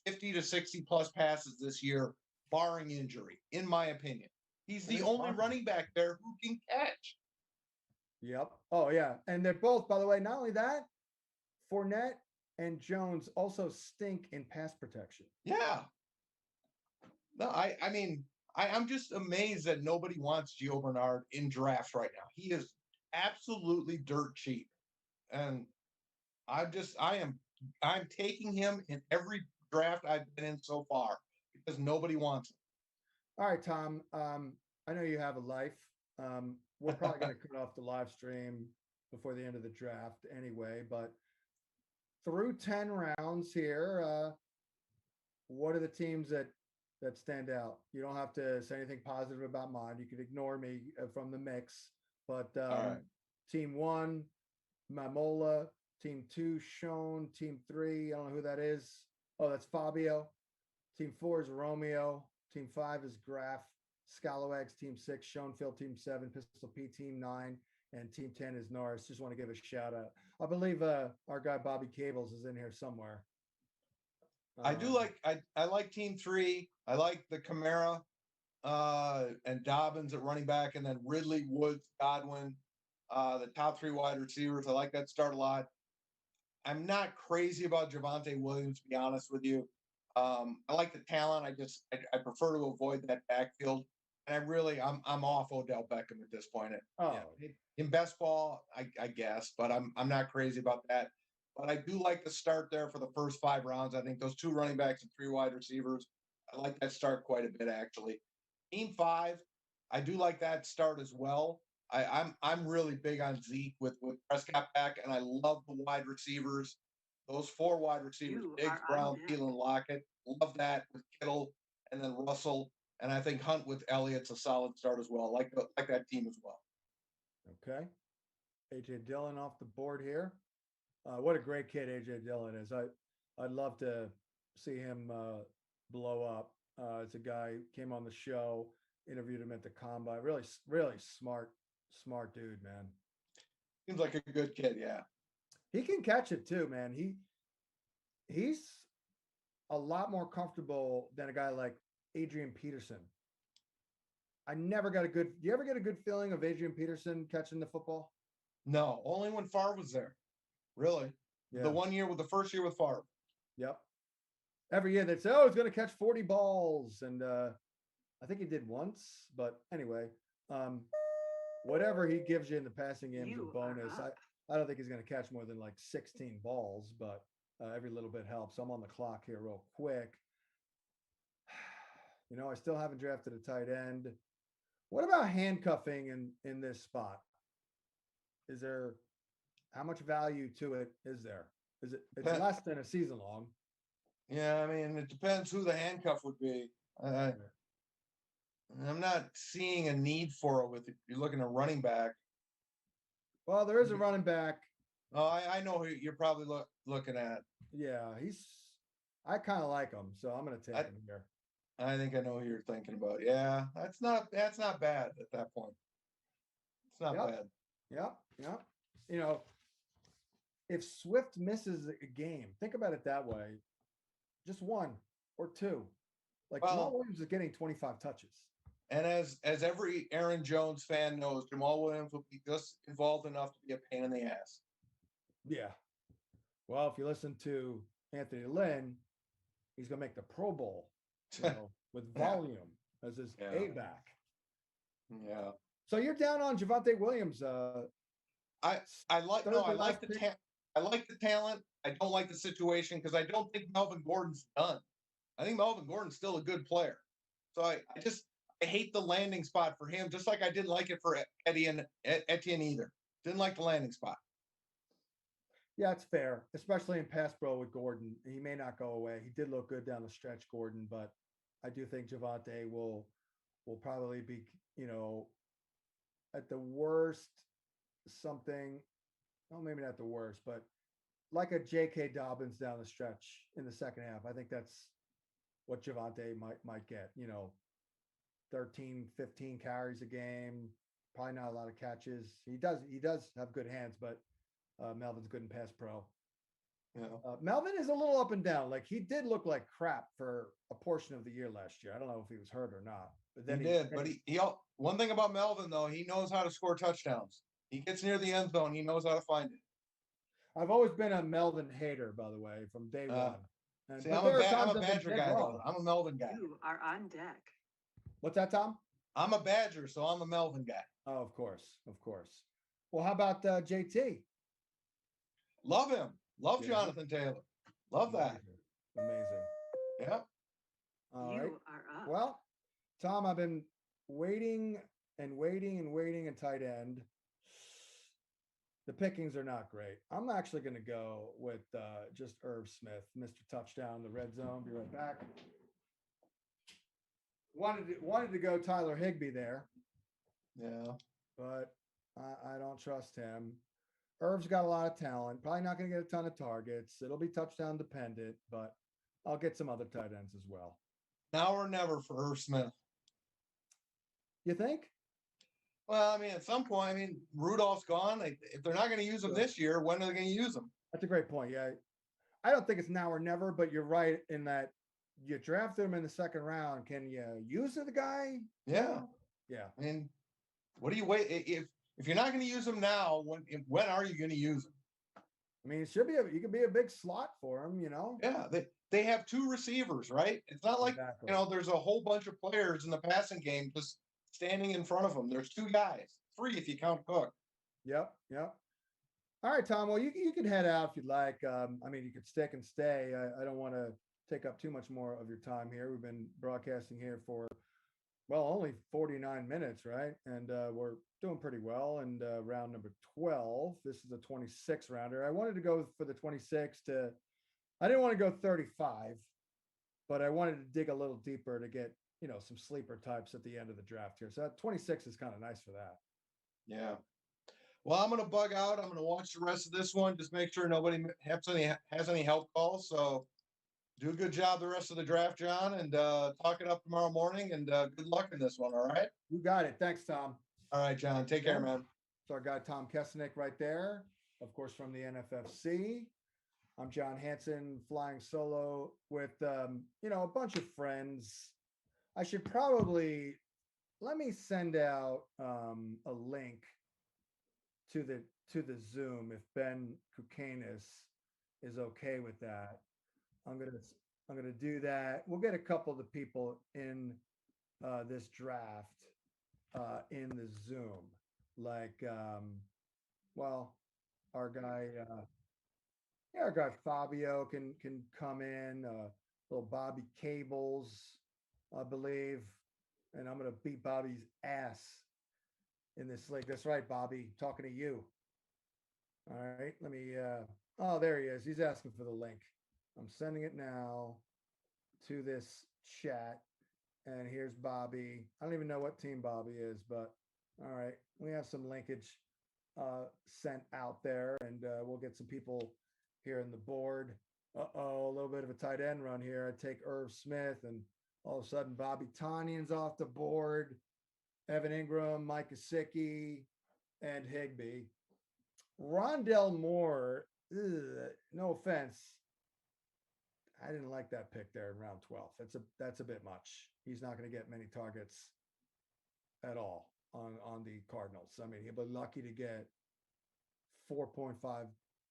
50 to 60 plus passes this year, barring injury, in my opinion. He's the only running back there who can catch. Yep. Oh, yeah. And they're both, by the way, not only that, Fournette and Jones also stink in pass protection. Yeah. No, I'm just amazed that nobody wants Gio Bernard in drafts right now. He is absolutely dirt cheap. And I'm taking him in every draft I've been in so far because nobody wants him. All right, Tom. I know you have a life. We're probably going to cut off the live stream before the end of the draft anyway, but through 10 rounds here, what are the teams that stand out? You don't have to say anything positive about mine. You can ignore me from the mix, but right. Team 1, Mamola, Team 2, Sean, Team 3, I don't know who that is. Oh, that's Fabio. Team 4 is Romeo. Team 5 is Graf. Scalawags, Team 6, Schoenfield, Team 7, Pistol P, Team 9, and Team 10 is Norris. Just want to give a shout out. I believe our guy Bobby Cables is in here somewhere. I like Team 3. I like the Camara and Dobbins at running back, and then Ridley, Woods, Godwin, the top 3 wide receivers. I like that start a lot. I'm not crazy about Javonte Williams, to be honest with you. I like the talent. I prefer to avoid that backfield. And I'm off Odell Beckham at this point. In best ball, I guess, but I'm not crazy about that. But I do like the start there for the first 5 rounds. I think those 2 running backs and 3 wide receivers, I like that start quite a bit actually. Team 5, I do like that start as well. I'm really big on Zeke with Prescott back, and I love the wide receivers. Those 4 wide receivers, Diggs, Brown, Thielen, Lockett. Love that with Kittle and then Russell. And I think Hunt with Elliott's a solid start as well. Like that team as well. Okay. AJ Dillon off the board here. What a great kid AJ Dillon is. I'd love to see him blow up. It's a guy who came on the show, interviewed him at the combine. Really, really smart dude, man. Seems like a good kid, yeah. He can catch it too, man. He's a lot more comfortable than a guy like Adrian Peterson. I never got do you ever get a good feeling of Adrian Peterson catching the football? No, only when Favre was there. Really? Yeah. The first year with Favre. Yep. Every year they'd say, oh, he's going to catch 40 balls. And I think he did once. But anyway, whatever he gives you in the passing game is a bonus. I don't think he's going to catch more than like 16 balls, but every little bit helps. I'm on the clock here real quick. I still haven't drafted a tight end. What about handcuffing in this spot? How much value to it is there? It's less than a season long. Yeah, it depends who the handcuff would be. I'm not seeing a need for it with you're looking at running back. Well, there is a running back. Oh, I know who you're probably looking at. Yeah, I kind of like him, so I'm going to take him here. I think I know who you're thinking about. Yeah, that's not bad at that point. It's not bad. Yep. You know, if Swift misses a game, think about it that way. Just one or two. Like Jamal Williams is getting 25 touches. And as every Aaron Jones fan knows, Jamal Williams will be just involved enough to be a pain in the ass. Yeah. Well, if you listen to Anthony Lynn, he's going to make the Pro Bowl, with volume as his A back. Yeah. So you're down on Javonte Williams. I like the talent. I don't like the situation because I don't think Melvin Gordon's done. I think Melvin Gordon's still a good player. So I hate the landing spot for him, just like I didn't like it for Etienne either. Didn't like the landing spot. Yeah, it's fair, especially in pass pro with Gordon. He may not go away. He did look good down the stretch, Gordon, but I do think Javonte will probably be, at the worst something. Well, maybe not the worst, but like a J.K. Dobbins down the stretch in the second half. I think that's what Javonte might get. 13, 15 carries a game. Probably not a lot of catches. He does have good hands, but Melvin's good in pass pro. Yeah. Melvin is a little up and down. Like he did look like crap for a portion of the year last year. I don't know if he was hurt or not. But then he one thing about Melvin though, he knows how to score touchdowns. He gets near the end zone, he knows how to find it. I've always been a Melvin hater, by the way, from day one. See, I'm a Badger guy though. I'm a Melvin guy. You are on deck. What's that, Tom? I'm a Badger, so I'm a Melvin guy. Oh, of course. Well, how about JT? Love him. Love Jonathan Taylor. Love that. Amazing. Yeah. All you right. are up. Well, Tom, I've been waiting in tight end. The pickings are not great. I'm actually going to go with just Irv Smith, Mr. Touchdown, the red zone. Be right back. Wanted to go Tyler Higbee there. Yeah. But I don't trust him. Irv's got a lot of talent. Probably not going to get a ton of targets. It'll be touchdown dependent, but I'll get some other tight ends as well. Now or never for Irv Smith. You think? Well, I mean, at some point, Rudolph's gone. If they're not going to use him this year, when are they going to use him? That's a great point. Yeah. I don't think it's now or never, but you're right in that you drafted him in the second round. Can you use the guy? Yeah. Yeah. I mean, what do you wait? If you're not going to use him now, when are you going to use him? I mean, you could be a big slot for him, Yeah, they have two receivers, right? It's not like there's a whole bunch of players in the passing game just standing in front of them. There's two guys, three if you count Cook. Yep. All right, Tom. Well, you can head out if you'd like. You could stick and stay. I don't want to take up too much more of your time here. We've been broadcasting here for only 49 minutes, right? And we're doing pretty well. And round number 12, this is a 26 rounder. I wanted to go for the 26 I didn't want to go 35, but I wanted to dig a little deeper to get, some sleeper types at the end of the draft here. So 26 is kind of nice for that. Yeah. Well, I'm going to bug out. I'm going to watch the rest of this one. Just make sure nobody has any help calls. So do a good job the rest of the draft, John, and talk it up tomorrow morning. And good luck in this one. All right. You got it. Thanks, Tom. All right, John. Take care, man. It's our guy, Tom Kesenick, right there. Of course, from the NFFC. I'm John Hansen, flying solo with, a bunch of friends. I should probably let me send out a link to the Zoom if Ben Kukanis is okay with that. I'm gonna do that. We'll get a couple of the people in this draft in the Zoom, like our guy Fabio can come in. Little Bobby Cables, I believe, and I'm gonna beat Bobby's ass in this league. That's right, Bobby. Talking to you. All right, let me. Oh, there he is. He's asking for the link. I'm sending it now to this chat. And here's Bobby. I don't even know what team Bobby is, but all right. We have some linkage sent out there, and we'll get some people here in the board. Uh-oh, a little bit of a tight end run here. I take Irv Smith, and all of a sudden Bobby Tanyan's off the board. Evan Ingram, Mike Gesicki, and Higbee. Rondell Moore, no offense. I didn't like that pick there in round 12. That's a bit much. He's not going to get many targets at all on the Cardinals. I mean, he'll be lucky to get 4.5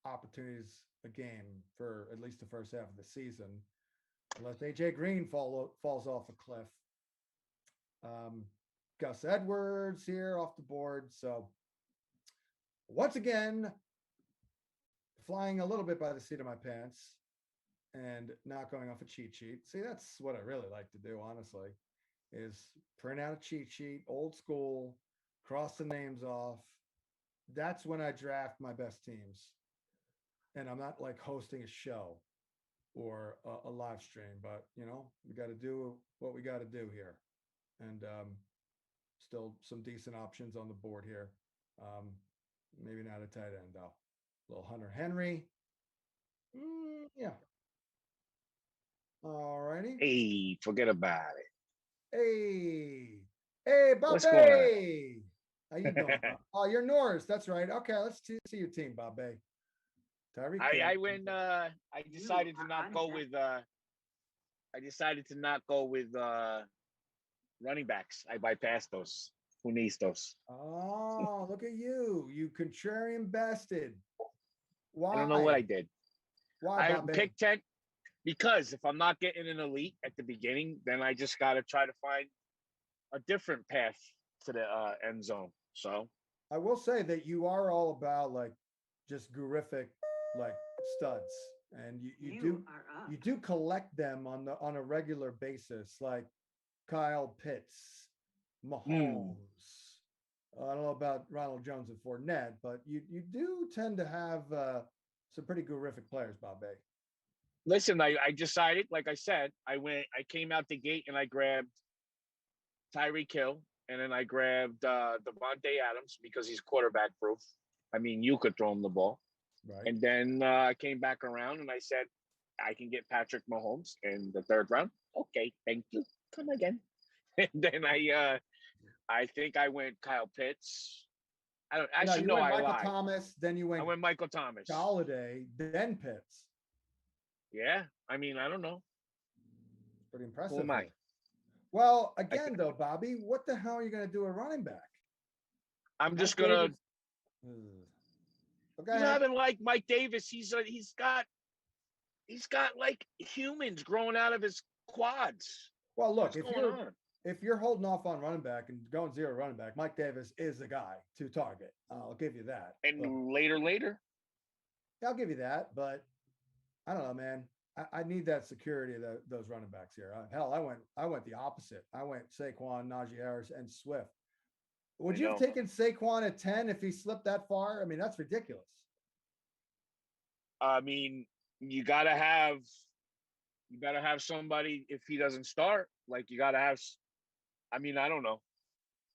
opportunities a game for at least the first half of the season, unless AJ Green falls off a cliff. Gus Edwards here off the board. So once again, flying a little bit by the seat of my pants and not going off a cheat sheet. See, that's what I really like to do, honestly, is print out a cheat sheet, old school, cross the names off. That's when I draft my best teams. And I'm not like hosting a show or a live stream, but we got to do what we got to do here. And still some decent options on the board here. Maybe not a tight end though. Little Hunter Henry. Yeah. All righty. Hey, forget about it. Hey, What's going on? Bobby. How you doing? Oh, you're Norris. That's right. Okay, let's see your team, Bobby. Tyreek. I went. I decided to not go with. I decided to not go with running backs. I bypassed those. Who needs those? Oh, look at you! You contrarian bastard. Why? I don't know what I did. Why, I Bobby? picked 10 because if I'm not getting an elite at the beginning, then I just got to try to find a different path to the end zone. So I will say that you are all about like just gurific like studs, and you do collect them on a regular basis, like Kyle Pitts, Mahomes. I don't know about Ronald Jones and Fournette, but you do tend to have some pretty gurific players, Bobby. listen, I decided, like I said, I came out the gate and I grabbed Tyreek Hill, and then I grabbed Devontae Adams because he's quarterback proof. I mean, you could throw him the ball. Right. And then I came back around and I said, I can get Patrick Mahomes in the third round. Okay, thank you. Come again. And then I think I went Kyle Pitts. I don't actually no, I Michael lied. Thomas, then you went I went Michael Thomas. Galladay, then Pitts. Yeah. I mean, I don't know. Pretty impressive. Who am I? Well, again, though, Bobby, what the hell are you going to do a running back? I'm just gonna. Okay. He's having like Mike Davis. He's got like humans growing out of his quads. Well, look, What's going on? if you're holding off on running back and going zero running back, Mike Davis is the guy to target. I'll give you that. And but, later. I'll give you that, but I don't know, man. I need that security of those running backs here. Hell, I went the opposite. I went Saquon, Najee Harris, and Swift. Would you have taken Saquon at 10 if he slipped that far? I mean, that's ridiculous. I mean, you gotta have somebody if he doesn't start. Like you gotta have. I mean, I don't know.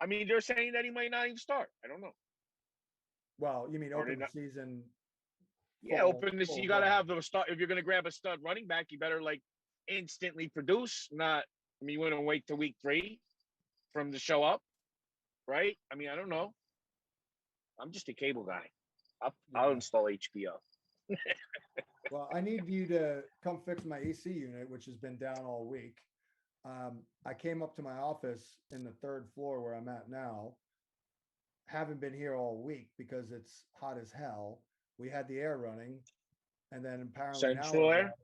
I mean, they're saying that he might not even start. I don't know. Well, you mean open the season? Yeah, open this. You got to have the start. If you're going to grab a stud running back, you better like instantly produce. Not, I mean, you want to wait till week 3 for him to show up, right? I mean, I don't know. I'm just a cable guy. I'll install HBO. Well, I need you to come fix my AC unit, which has been down all week. I came up to my office in the 3rd floor where I'm at now. Haven't been here all week because it's hot as hell. We had the air running, and then apparently Central air.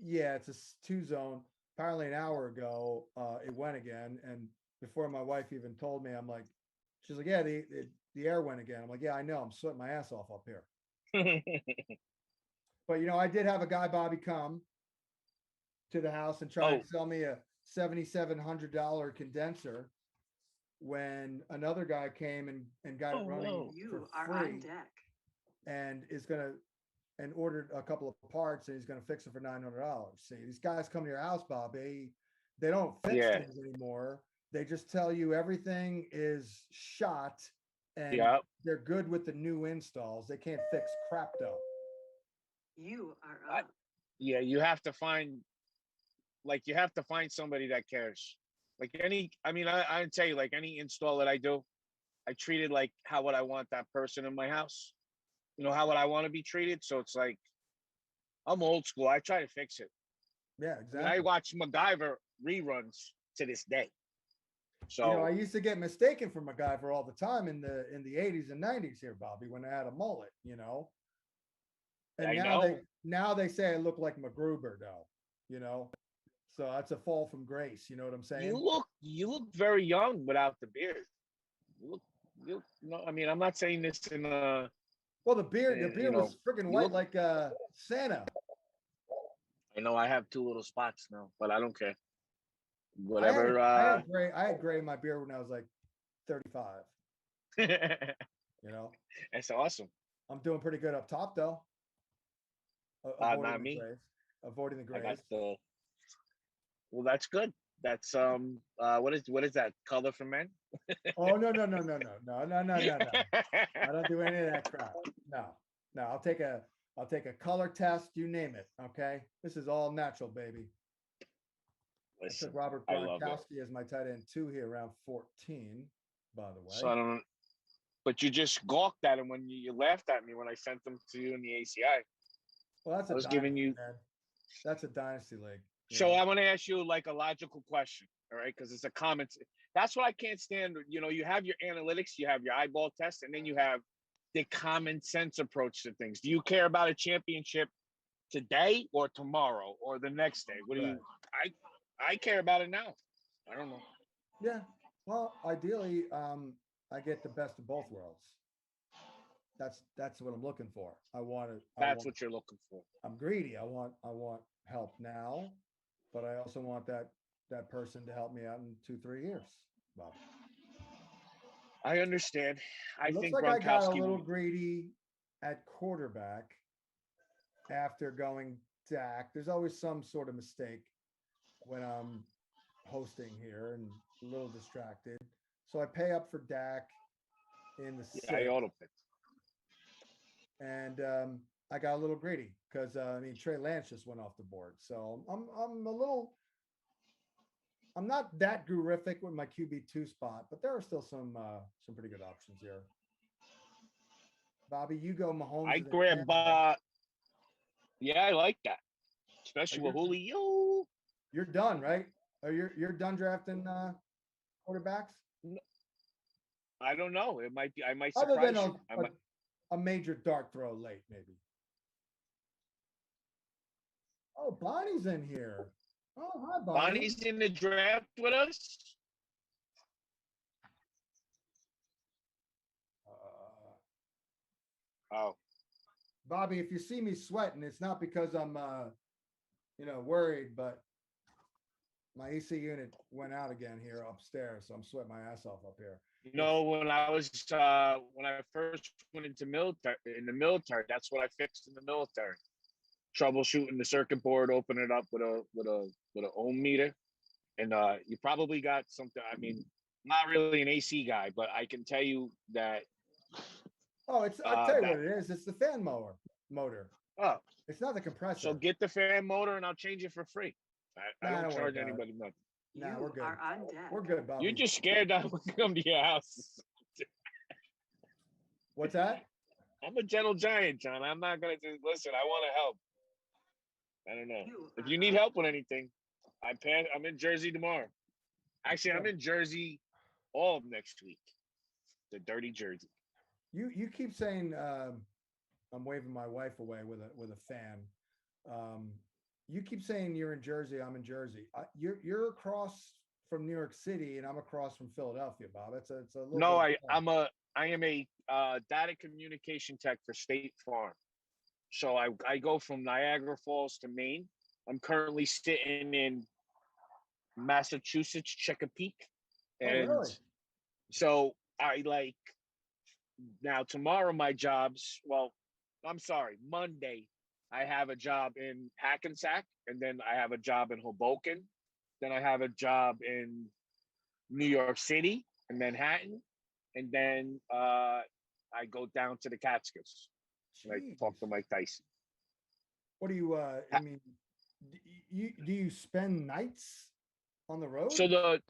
Yeah, it's a 2-zone. Apparently an hour ago, it went again, and before my wife even told me, I'm like, she's like, yeah, the air went again. I'm like, yeah, I know. I'm sweating my ass off up here. But I did have a guy, Bobby, come to the house and try and sell me a $7,700 condenser when another guy came and got it running You for are free. on deck. And ordered a couple of parts, and he's gonna fix it for $900. See, these guys come to your house, Bobby. They don't fix Yeah. things anymore. They just tell you everything is shot and Yeah. they're good with the new installs. They can't fix crap though. You are I- up. Yeah, you have to find somebody that cares. Like I'd say like any install that I do, I treat it like how would I want that person in my house? How would I want to be treated? So it's like I'm old school. I try to fix it. Yeah, I exactly. watch MacGyver reruns to this day. So I used to get mistaken for MacGyver all the time in the 80s and 90s here, Bobby, when I had a mullet, And I now know. they say I look like MacGruber though. So that's a fall from grace, you know what I'm saying? You look very young without the beard. I'm not saying this in Well, the beard was freaking white look, like Santa. I know I have 2 little spots now, but I don't care. I Whatever. had gray in my beard when I was like 35. That's awesome. I'm doing pretty good up top though. Not me. Avoiding the I grays. got well, that's good. That's what is that color for men? Oh no. I don't do any of that crap. No. I'll take a color test. You name it. Okay. This is all natural, baby. Listen, I took Robert I love it. Gronkowski as my tight end 2 here, around 14. By the way. So I don't. But you just gawked at him when you laughed at me when I sent them to you in the ACI. Well, that's I was giving you. man. That's a dynasty league. So I'm going to ask you like a logical question, all right? Because it's a comment. That's what I can't stand. You have your analytics, you have your eyeball test, and then you have the common sense approach to things. Do you care about a championship today or tomorrow or the next day? What do you? I care about it now. I don't know. Yeah. Well, ideally, I get the best of both worlds. That's what I'm looking for. That's what you're looking for. I'm greedy. I want help now, but I also want that person to help me out in 2-3 years, Bob. I understand. I think like Gronkowski I got a little greedy at quarterback after going Dak. There's always some sort of mistake when I'm hosting here and a little distracted. So I pay up for Dak in the 6th. I auto pick. And I got a little greedy because Trey Lance just went off the board. So I'm not that gurific with my QB2 spot, but there are still some pretty good options here. Bobby, you go Mahomes. I grab yeah, I like that. Especially with Julio. You're done, right? Or you're done drafting quarterbacks? I don't know. It might be. I might Other surprise than you. A major dart throw late, maybe. Oh, Bonnie's in here. Oh, hi, Bonnie. Bonnie's in the draft with us. Oh, Bobby, if you see me sweating, it's not because I'm, worried, but my AC unit went out again here upstairs, so I'm sweating my ass off up here. When I first went into the military, that's what I fixed in the military. Troubleshooting the circuit board, open it up with a ohm meter, and you probably got something. Not really an AC guy, but I can tell you that. Oh, I'll tell you what it is. It's the fan motor. Oh, it's not the compressor. So get the fan motor, and I'll change it for free. I don't charge anybody nothing. Nah, we're good. Are on deck. We're good, Bobby. You're just scared that I'm gonna come to your house. What's that? I'm a gentle giant, John. I'm not gonna just listen. I want to help. I don't know. If you need help with anything, I'm in Jersey tomorrow. Actually, I'm in Jersey all of next week. The dirty Jersey. You keep saying I'm waving my wife away with a fan. You keep saying you're in Jersey. I'm in Jersey. You're across from New York City, and I'm across from Philadelphia, Bob. It's a little. No, I am a data communication tech for State Farm. So I go from Niagara Falls to Maine. I'm currently sitting in Massachusetts, Chesapeake, and really? So now tomorrow my job's Monday I have a job in Hackensack, and then I have a job in Hoboken, Then I have a job in New York City, in Manhattan, and then I go down to the Catskills and I talk to Jeez. Mike Tyson. What do you, I mean, do you spend nights on the road? So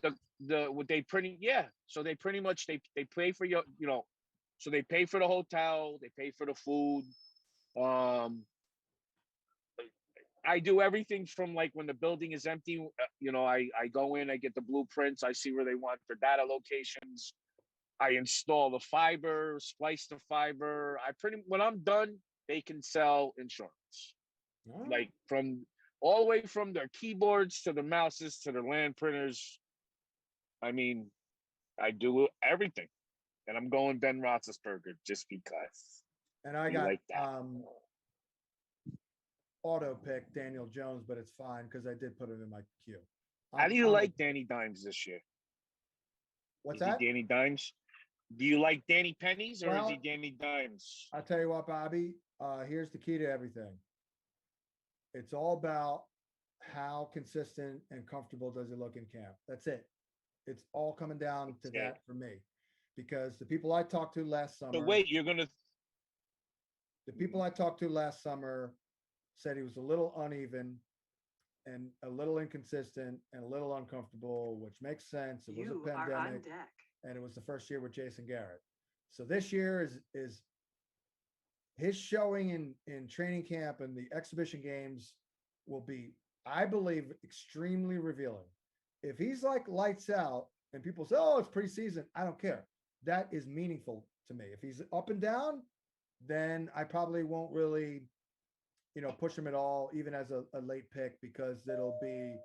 what they pretty so they pretty much they pay for your so they pay for the hotel, they pay for the food. I do everything from like when the building is empty, I go in, I get the blueprints, I see where they want their data locations. I install the fiber, splice the fiber. When I'm done, they can sell insurance. Oh, Like from all the way from their keyboards to the mouses to the land printers. I mean, I do everything. And I'm going Ben Roethlisberger just because. and I You got like that. Auto pick Daniel Jones, but it's fine because I did put him in my queue. How do you like Danny Dimes this year? What's Is that? he Danny Dimes? Do you like Danny Pennies or is he Well, Danny Dimes? I'll tell you what, Bobby, here's the key to everything. It's all about how consistent and comfortable does he look in camp. That's it. It's all coming down to that for me. Because the people I talked to last So summer, wait, you're gonna said he was a little uneven and a little inconsistent and a little uncomfortable, which makes sense. It was You a are on pandemic deck. and it was the first year with Jason Garrett. So this year is his showing in training camp and the exhibition games will be, I believe, extremely revealing. If he's like lights out and people say, oh, it's preseason, I don't care. That is meaningful to me. If he's up and down, then I probably won't really, push him at all, even as a late pick, because it'll be,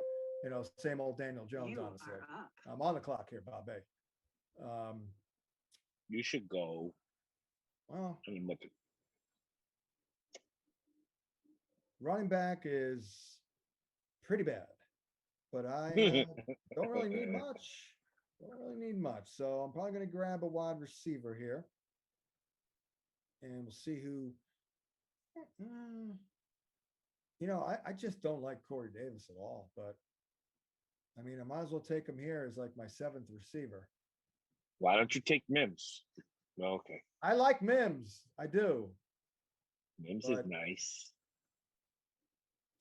same old Daniel Jones, You honestly. are up. I'm on the clock here, Bobby. you should go. Well, I mean, look, running back is pretty bad, but I don't really need much. So I'm probably going to grab a wide receiver here. And we'll see who. I just don't like Corey Davis at all. But I mean, I might as well take him here as like my 7th receiver. why don't you take Mims? Well, okay. I like Mims. I do. Mims is But nice.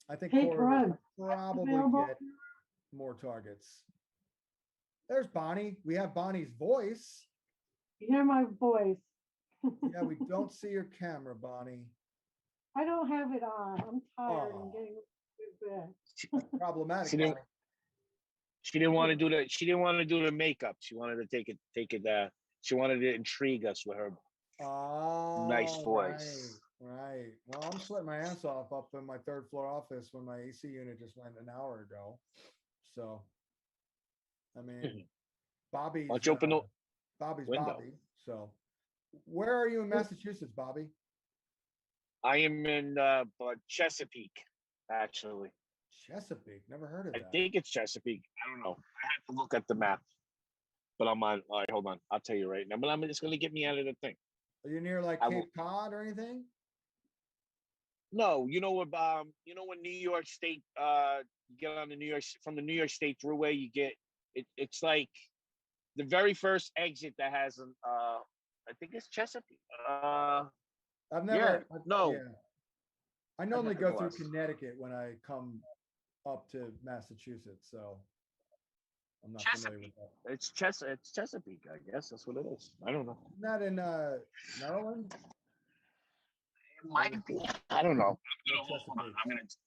I think Hey, Corey Greg, will probably available? get more targets. There's Bonnie. We have Bonnie's voice. You hear my voice. Yeah, we don't see your camera, Bonnie. I don't have it on. I'm tired Oh. and getting to bed. That's problematic, She didn't- Bonnie. She didn't want to do the. She didn't want to do the makeup. She wanted to take it. She wanted to intrigue us with her Oh, nice voice. Right. Well, I'm sweating my ass off up in my 3rd floor office when my AC unit just went an hour ago. So, I mean, Bobby's Why don't you open the Bobby's window? Bobby. So, where are you in Massachusetts, Bobby? I am in Chesapeake, actually. Chesapeake. Never heard of I that. think it's Chesapeake. I don't know. I have to look at the map. But I'm on. All right, hold on. I'll tell you right now. But I'm just going to get me out of the thing. Are you near like I will- Cape Cod or anything? No, you know what? When New York State, you get on the from the New York State Thruway, you get it's like the very first exit that has an. I think it's Chesapeake. I've never. no. Yeah. I normally think go it through was. Connecticut when I come up to Massachusetts, so I'm not familiar with that. It's Chesapeake, I guess. That's what it is. I don't know. Isn't that in Maryland? It might be. I don't know. Or Hold on. Chesapeake?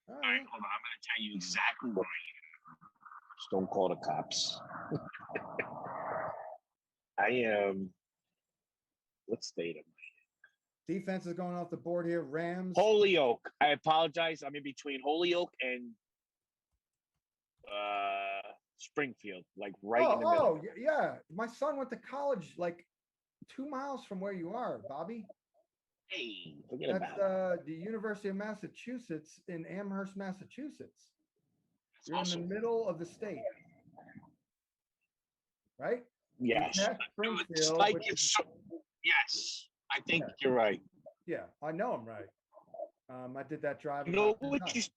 All right, All right. hold on. I'm gonna tell you exactly where I am. Just don't call the cops. I am. What state am I? Defense is going off the board here. Rams. Holyoke. I apologize. I'm in between Holyoke and Springfield, like right in the middle. Yeah. My son went to college like 2 miles from where you are, Bobby. Hey, forget That's about it. the University of Massachusetts in Amherst, Massachusetts. It's You're in awesome. the middle of the state, right? Yes. Past It's Springfield, like which it's yes. I think Yeah. you're right. Yeah, I know I'm right. I did that drive. You know about 10 what times.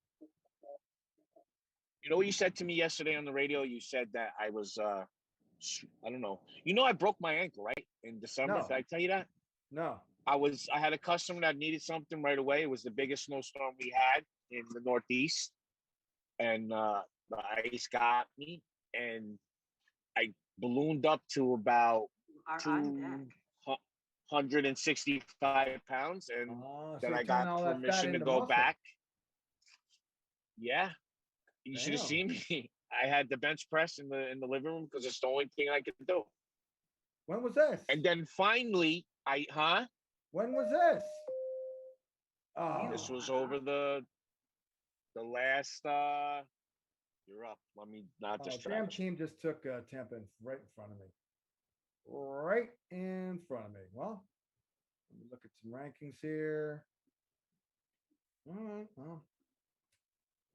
you You know what you said to me yesterday on the radio? You said that I was, I don't know. You know, I broke my ankle, right? In December. No. Did I tell you that? No. I had a customer that needed something right away. It was the biggest snowstorm we had in the Northeast. And the ice got me. And I ballooned up to about You are on deck. 265 pounds. And So then you I turn got all that fat permission to into go muscle. back. Yeah. You should have Damn. seen me. I had the bench press in the living room because it's the only thing I could do. When was this? And then finally, When was this? Oh, this was over the last you're up. Let me not damn distract you. team just took Tampa right in front of me. Right in front of me. Well, let me look at some rankings here. All right, well,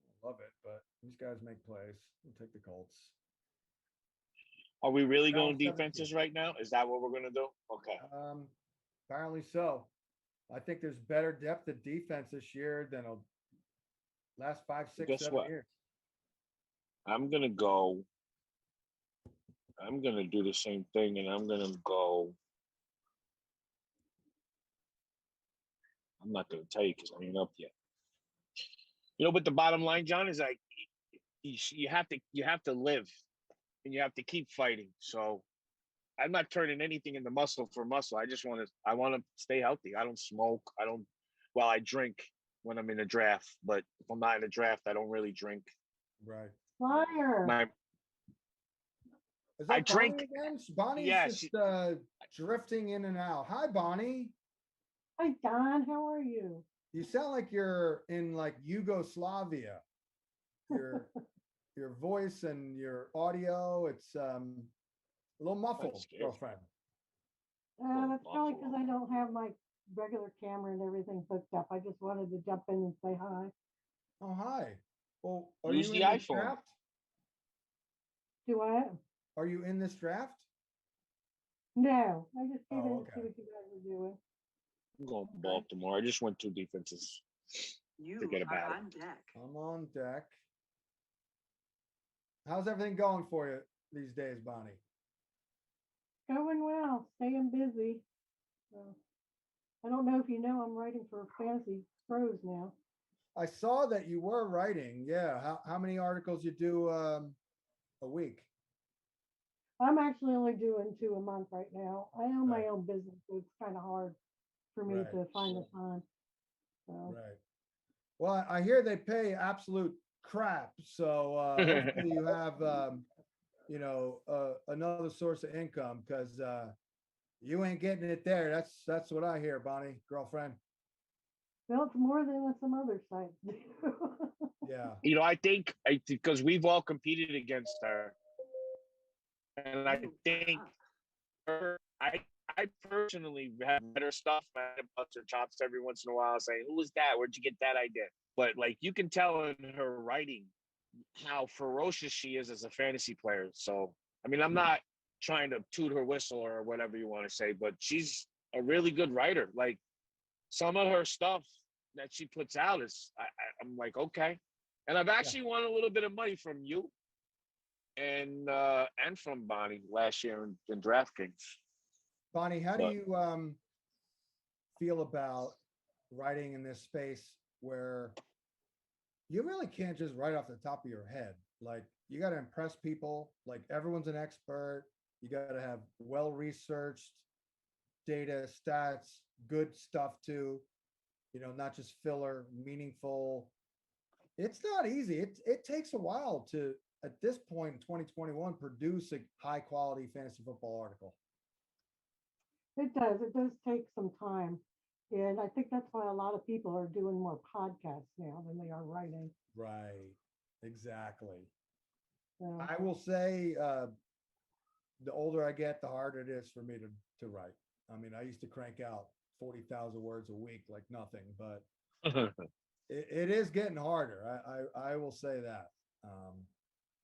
I love it, but these guys make plays. We'll take the Colts. Are we really Down going defenses 17. right now? Is that what we're gonna do? Okay. Apparently so. I think there's better depth of defense this year than last 5, 6, Guess 7 what? years. I'm gonna do the same thing, and I'm gonna go. I'm not gonna tell you because I ain't up yet. You know, but the bottom line, John, is like you have to live, and you have to keep fighting. So I'm not turning anything into muscle for muscle. I want to stay healthy. I don't smoke. I drink when I'm in a draft, but if I'm not in a draft, I don't really drink. Right. Liar. Is that I Bonnie drink. again? Bonnie's Yeah, just drifting in and out. Hi, Bonnie. Hi, Don. How are you? You sound like you're in like Yugoslavia. Your voice and your audio, it's a little muffled, scared. girlfriend. That's probably because I don't have my regular camera and everything hooked up. I just wanted to jump in and say hi. Oh, hi. Well, are Use you the in this iPhone. draft? Do I? Are you in this draft? No, I just came Oh, in to okay. see what you guys were doing. I'm going to Baltimore. I just went 2 defenses. You Forget are about it. on deck. I'm on deck. How's everything going for you these days, Bonnie? Going well, staying busy. So, I don't know if you know, I'm writing for Fantasy Pros now. I saw that you were writing. Yeah. How many articles you do a week? I'm actually only doing 2 a month right now. I own my Right. own business, so it's kind of hard for me Right. to find the time. So Right. Well, I hear they pay absolute crap. So hopefully you have, another source of income because you ain't getting it there. That's what I hear, Bonnie, girlfriend. well, it's more than some other sites do. Yeah. You know, I think because we've all competed against her, and I You think are up. I personally have better stuff. I bust her chops every once in a while, saying, "Who was that? Where'd you get that idea?" But like you can tell in her writing how ferocious she is as a fantasy player. So I mean, I'm not trying to toot her whistle or whatever you want to say, but she's a really good writer. Like some of her stuff that she puts out is I'm like, okay. And I've actually won a little bit of money from you and from Bonnie last year in DraftKings. Bonnie, how do you feel about writing in this space where you really can't just write off the top of your head? Like you got to impress people. Like everyone's an expert. You got to have well-researched data, stats, good stuff too. Not just filler, meaningful. It's not easy. It takes a while to, at this point in 2021, produce a high quality fantasy football article. It does. It does take some time. And I think that's why a lot of people are doing more podcasts now than they are writing. Right. Exactly. So, I will say the older I get, the harder it is for me to write. I mean, I used to crank out 40,000 words a week like nothing, but it is getting harder. I will say that.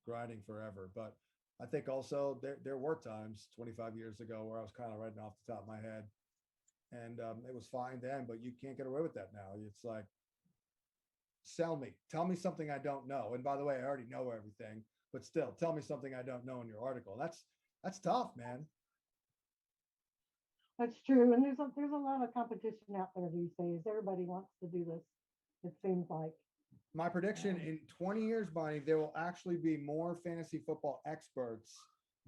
Grinding forever. But I think also there were times 25 years ago where I was kind of writing off the top of my head. And it was fine then, but you can't get away with that now. It's like sell me. Tell me something I don't know. And by the way, I already know everything, but still tell me something I don't know in your article. That's tough, man. That's true. And there's a lot of competition out there these days. Everybody wants to do this, it seems like. My prediction in 20 years, Bonnie, there will actually be more fantasy football experts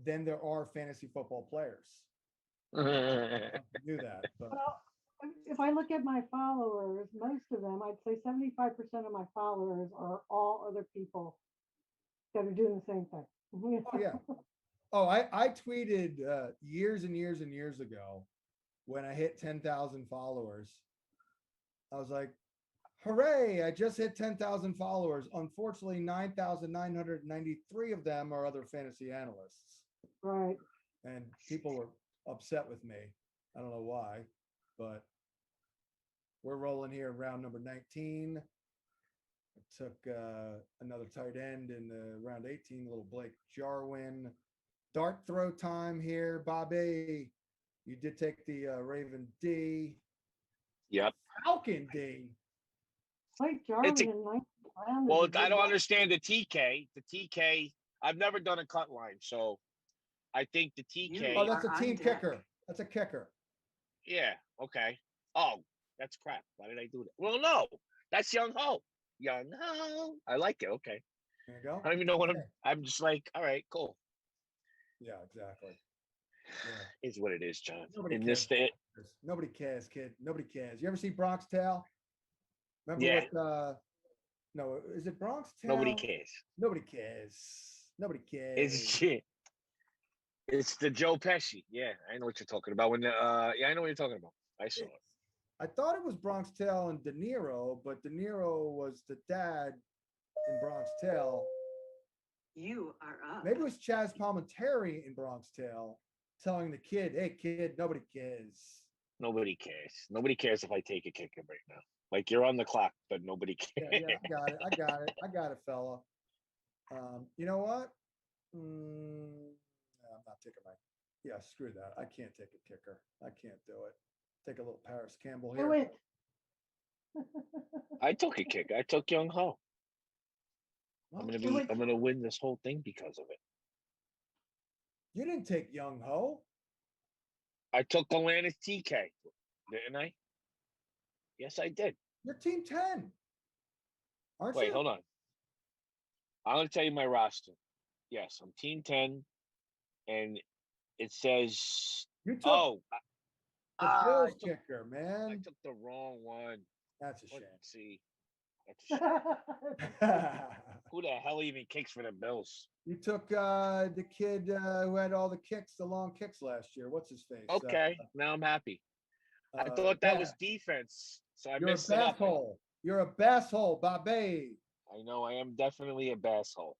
than there are fantasy football players. I knew that, but Well, if I look at my followers, most of them, I'd say 75% of my followers are all other people that are doing the same thing. oh yeah. Oh, I tweeted years and years and years ago when I hit 10,000 followers. I was like, hooray, I just hit 10,000 followers. Unfortunately, 9,993 of them are other fantasy analysts. Right. And people were upset with me. I don't know why, but we're rolling here round number 19. I took another tight end in round 18, little Blake Jarwin. Dart throw time here, Bobby. You did take the Raven D. Yep. Falcon D. Blake It's a- Jarwin in 9th round. Well, is a I good don't guy. understand the TK. The TK, I've never done a cut line, so I think the TK. Oh, that's are a on team deck. kicker. That's a kicker. Yeah. Okay. Oh, that's crap. Why did I do that? Well, no, that's Young Ho. Young Ho. I like it. Okay. There you go. I don't even know what Okay. I'm just like, all right, cool. Yeah, exactly. Yeah. Is what it is, John. Nobody In cares. this day, Nobody cares, kid. Nobody cares. You ever see Bronx Tale? Remember Yeah. what no, is it Bronx Tale? nobody cares. Nobody cares. Nobody cares. It's it's the Joe Pesci. Yeah, I know what you're talking about. Yeah, I know what you're talking about. I saw it. I thought it was Bronx Tale and De Niro, but De Niro was the dad in Bronx Tale. You are up. Maybe it was Chaz Palminteri in Bronx Tale telling the kid, "Hey, kid, nobody cares." Nobody cares. Nobody cares if I take a kicker right now. Like you're on the clock, but nobody cares. Yeah, I got it. I got it, fella. You know what? I'm not taking my. Yeah, screw that. I can't take a kicker. I can't do it. Take a little Paris Campbell Do here. it. I took a kick. I took Young Ho. Well, I'm gonna win this whole thing because of it. you didn't take Young Ho. I took Atlantis TK, didn't I? Yes, I did. You're team 10. Aren't Wait, you? hold on. I'm gonna tell you my roster. Yes, I'm team 10, and it says You took oh the I Bills took- kicker, I man. took the wrong one. That's a Let's shame. see. That's a shame. Who the hell even kicks for the Bills? You took the kid who had all the kicks, the long kicks last year. What's his face? Okay, now I'm happy. I uh, thought that was Bass. defense, so I You're a missed it up. basshole. You're a basshole, Bobby. I know I am definitely a basshole.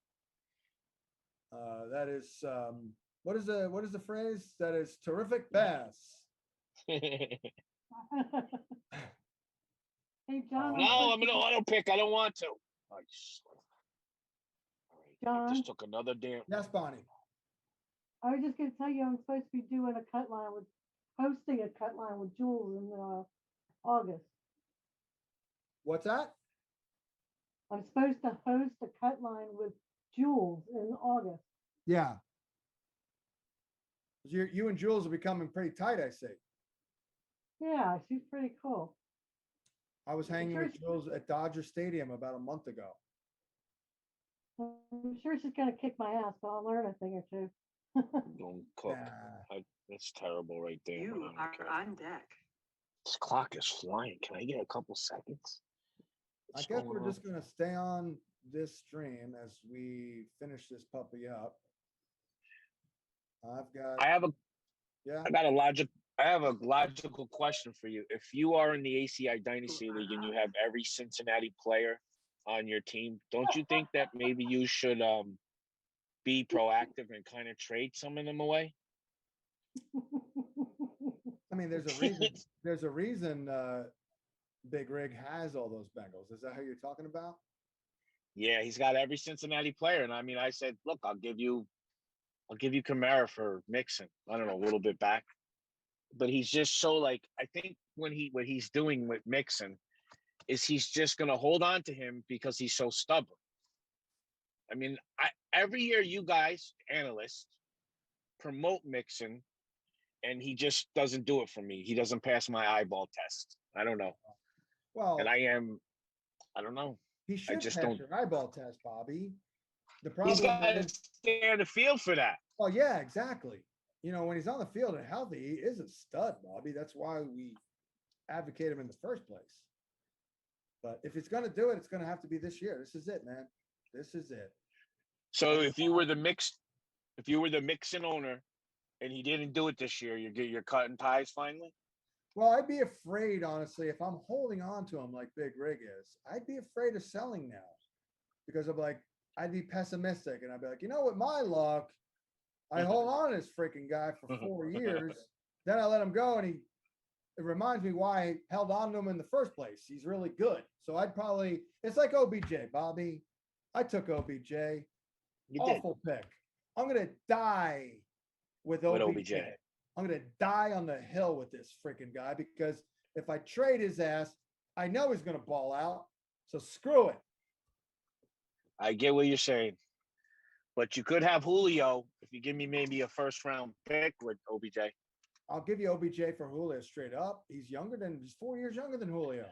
That is what is the phrase? That is terrific bass. Hey, John. No, I'm gonna auto pick. I don't want to. Nice. All right, I John? just took another damn. Yes, Bonnie. I was just going to tell you, I'm supposed to be doing a cut line hosting a cut line with Jules in August. What's that? I'm supposed to host a cut line with Jules in August. Yeah. You and Jules are becoming pretty tight, I see. Yeah, she's pretty cool. I was hanging sure with Jules at Dodger Stadium about a month ago. I'm sure she's going to kick my ass, but I'll learn a thing or two. Don't cook. Nah. That's terrible right there. You man. are Okay. on deck. This clock is flying. Can I get a couple seconds? I What's guess going we're on? just gonna stay on this stream as we finish this puppy up. I've got I have yeah. a logical question for you. If you are in the ACI Dynasty League and you have every Cincinnati player on your team, don't you think that maybe you should be proactive and kind of trade some of them away? I mean, there's a reason. There's a reason. Big Rig has all those Bengals. Is that how you're talking about? Yeah, he's got every Cincinnati player, and I mean, I said, look, I'll give you Kamara for Mixon. I don't know, a little bit back, but he's just so like I think what he's doing with Mixon is he's just going to hold on to him because he's so stubborn. I mean, every year you guys, analysts, promote Mixon, and he just doesn't do it for me. He doesn't pass my eyeball test. I don't know. Well, And I don't know. he should just pass don't- your eyeball test, Bobby. The He's got problem to is, stay on the field for that. well, yeah, exactly. You know, when he's on the field and healthy, he is a stud, Bobby. That's why we advocate him in the first place. But if it's going to do it, it's going to have to be this year. This is it, man. This is it. So if you were the Mixon owner and he didn't do it this year, you're cutting ties finally? Well, I'd be afraid, honestly, if I'm holding on to him like Big Rig is, I'd be afraid of selling now because I'm like, I'd be pessimistic and I'd be like, you know what, my luck, I hold on to this freaking guy for 4 years. Then I let him go and it reminds me why I held on to him in the first place. He's really good. So it's like OBJ, Bobby. I took OBJ. You did. Awful pick. I'm going to die with OBJ. I'm going to die on the hill with this freaking guy because if I trade his ass, I know he's going to ball out. So screw it. I get what you're saying. But you could have Julio if you give me maybe a first round pick with OBJ. I'll give you OBJ for Julio straight up. He's 4 years younger than Julio.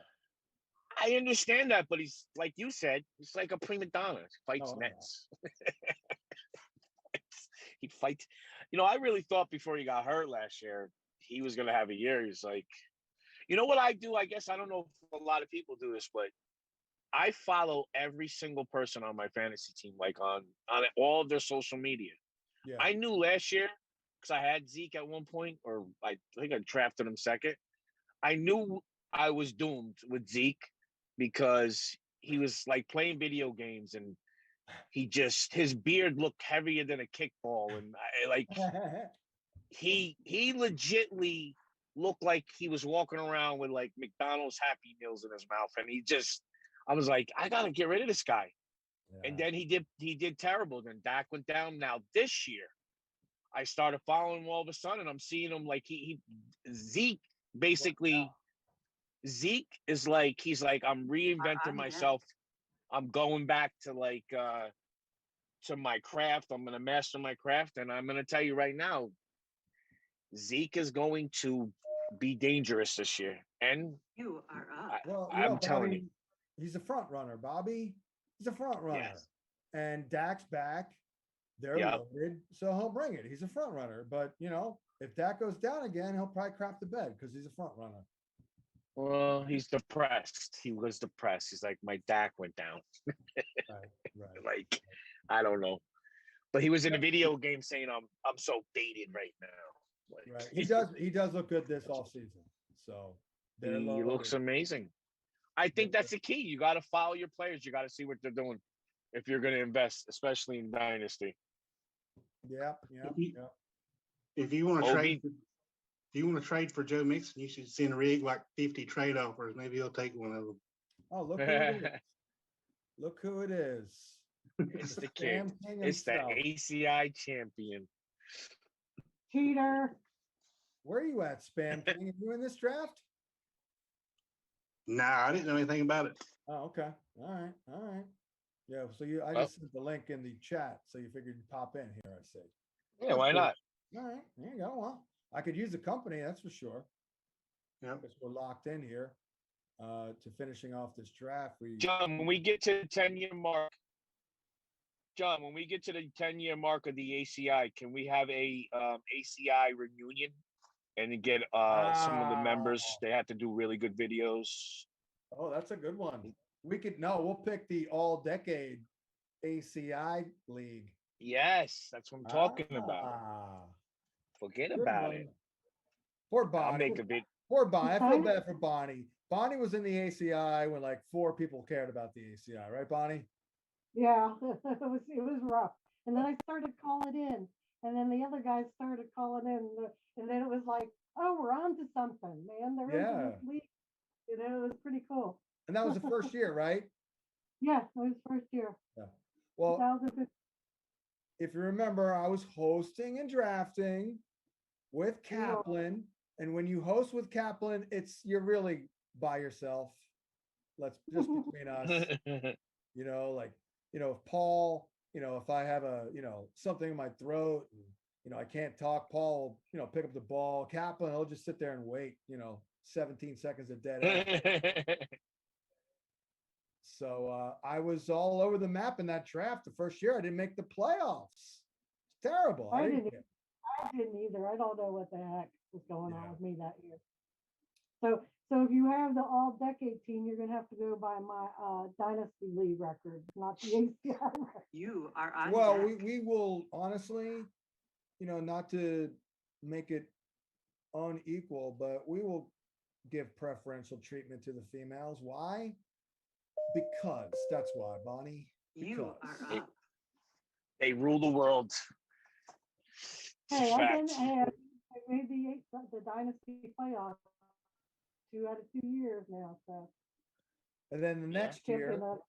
I understand that, but he's like you said, he's like a prima donna. He fights Oh, nets. He fights. You know, I really thought before he got hurt last year, he was going to have a year. He's like, you know what I do? I guess I don't know if a lot of people do this, but I follow every single person on my fantasy team, like on all of their social media. Yeah. I knew last year because I had Zeke at one point, or I think I drafted him second. I knew I was doomed with Zeke because he was like playing video games and his beard looked heavier than a kickball. And he legitly looked like he was walking around with like McDonald's Happy Meals in his mouth. And I was like, I got to get rid of this guy. Yeah. And then he did terrible. Then Dak went down. Now this year, I started following him all of a sudden, and I'm seeing him like Zeke basically. Zeke is like he's like I'm reinventing myself. I'm going back to to my craft. I'm gonna master my craft, and I'm gonna tell you right now, Zeke is going to be dangerous this year. And You are up. Well, I'm telling Bobby, he's a front runner, Bobby. He's a front runner. Yes. And Dak's back. They're Yep. loaded, so he'll bring it. He's a front runner. But, if Dak goes down again, he'll probably crap the bed because he's a front runner. well, he's depressed. He was depressed. He's like, my Dak went down. Right. Like, I don't know. But he was in a video game saying, I'm so dated right now. Like, Right. He does look good this offseason. So they're He looks loaded. amazing. I think that's the key. You got to follow your players. You got to see what they're doing if you're going to invest, especially in Dynasty. Yeah. If you want to OB. trade, if you want to trade for Joe Mixon, you should send Rig like 50 trade offers. Maybe he'll take one of them. Oh, look who it is. Look who it is. It's the kid. Spam king It's the himself. ACI champion. Cheater. Where are you at, Spam King? Are you in this draft? Nah, I didn't know anything about it. Oh, okay. All right. Yeah, so I Well- just sent the link in the chat, so you figured you'd pop in here, I see. Yeah, why not? All right, there you go. Well, I could use the company, that's for sure. Yep. Because we're locked in here to finishing off this draft. John, when we get to the 10-year mark, of the ACI, can we have a ACI reunion and get some of the members? They have to do really good videos. Oh, that's a good one. We'll pick the all-decade ACI league. Yes, that's what I'm talking about. Ah, Forget good about one. it. Poor I'll Bonnie. make a bit. Poor Bonnie. I feel Okay. bad for Bonnie. Bonnie was in the ACI when like 4 people cared about the ACI, right, Bonnie? Yeah, it was rough. And then I started calling in, and then the other guys started calling in, and then it was like, oh, we're on to something, man. They're into this league. It was pretty cool. And that was the first year, right? Yeah, it was first year. Well, 2015. if you remember, I was hosting and drafting with Kaplan. And when you host with Kaplan, you're really by yourself. let's just between us, like, if Paul, if I have a, something in my throat and, I can't talk, Paul, will pick up the ball. Kaplan, he'll just sit there and wait, 17 seconds of dead air. So I was all over the map in that draft. The first year I didn't make the playoffs. It's terrible. I didn't either. I don't know what the heck was going on Yeah. with me that year. So if you have the all decade team, you're gonna have to go by my dynasty league record, not the ACI record. You are on Well, deck. we will honestly, not to make it unequal, but we will give preferential treatment to the females. Why? Because that's why, Bonnie. You Because. are up. They rule the world. It's a Hey, fact. I made the dynasty playoffs 2 out of 2 years now. So And then the next can't year, be enough.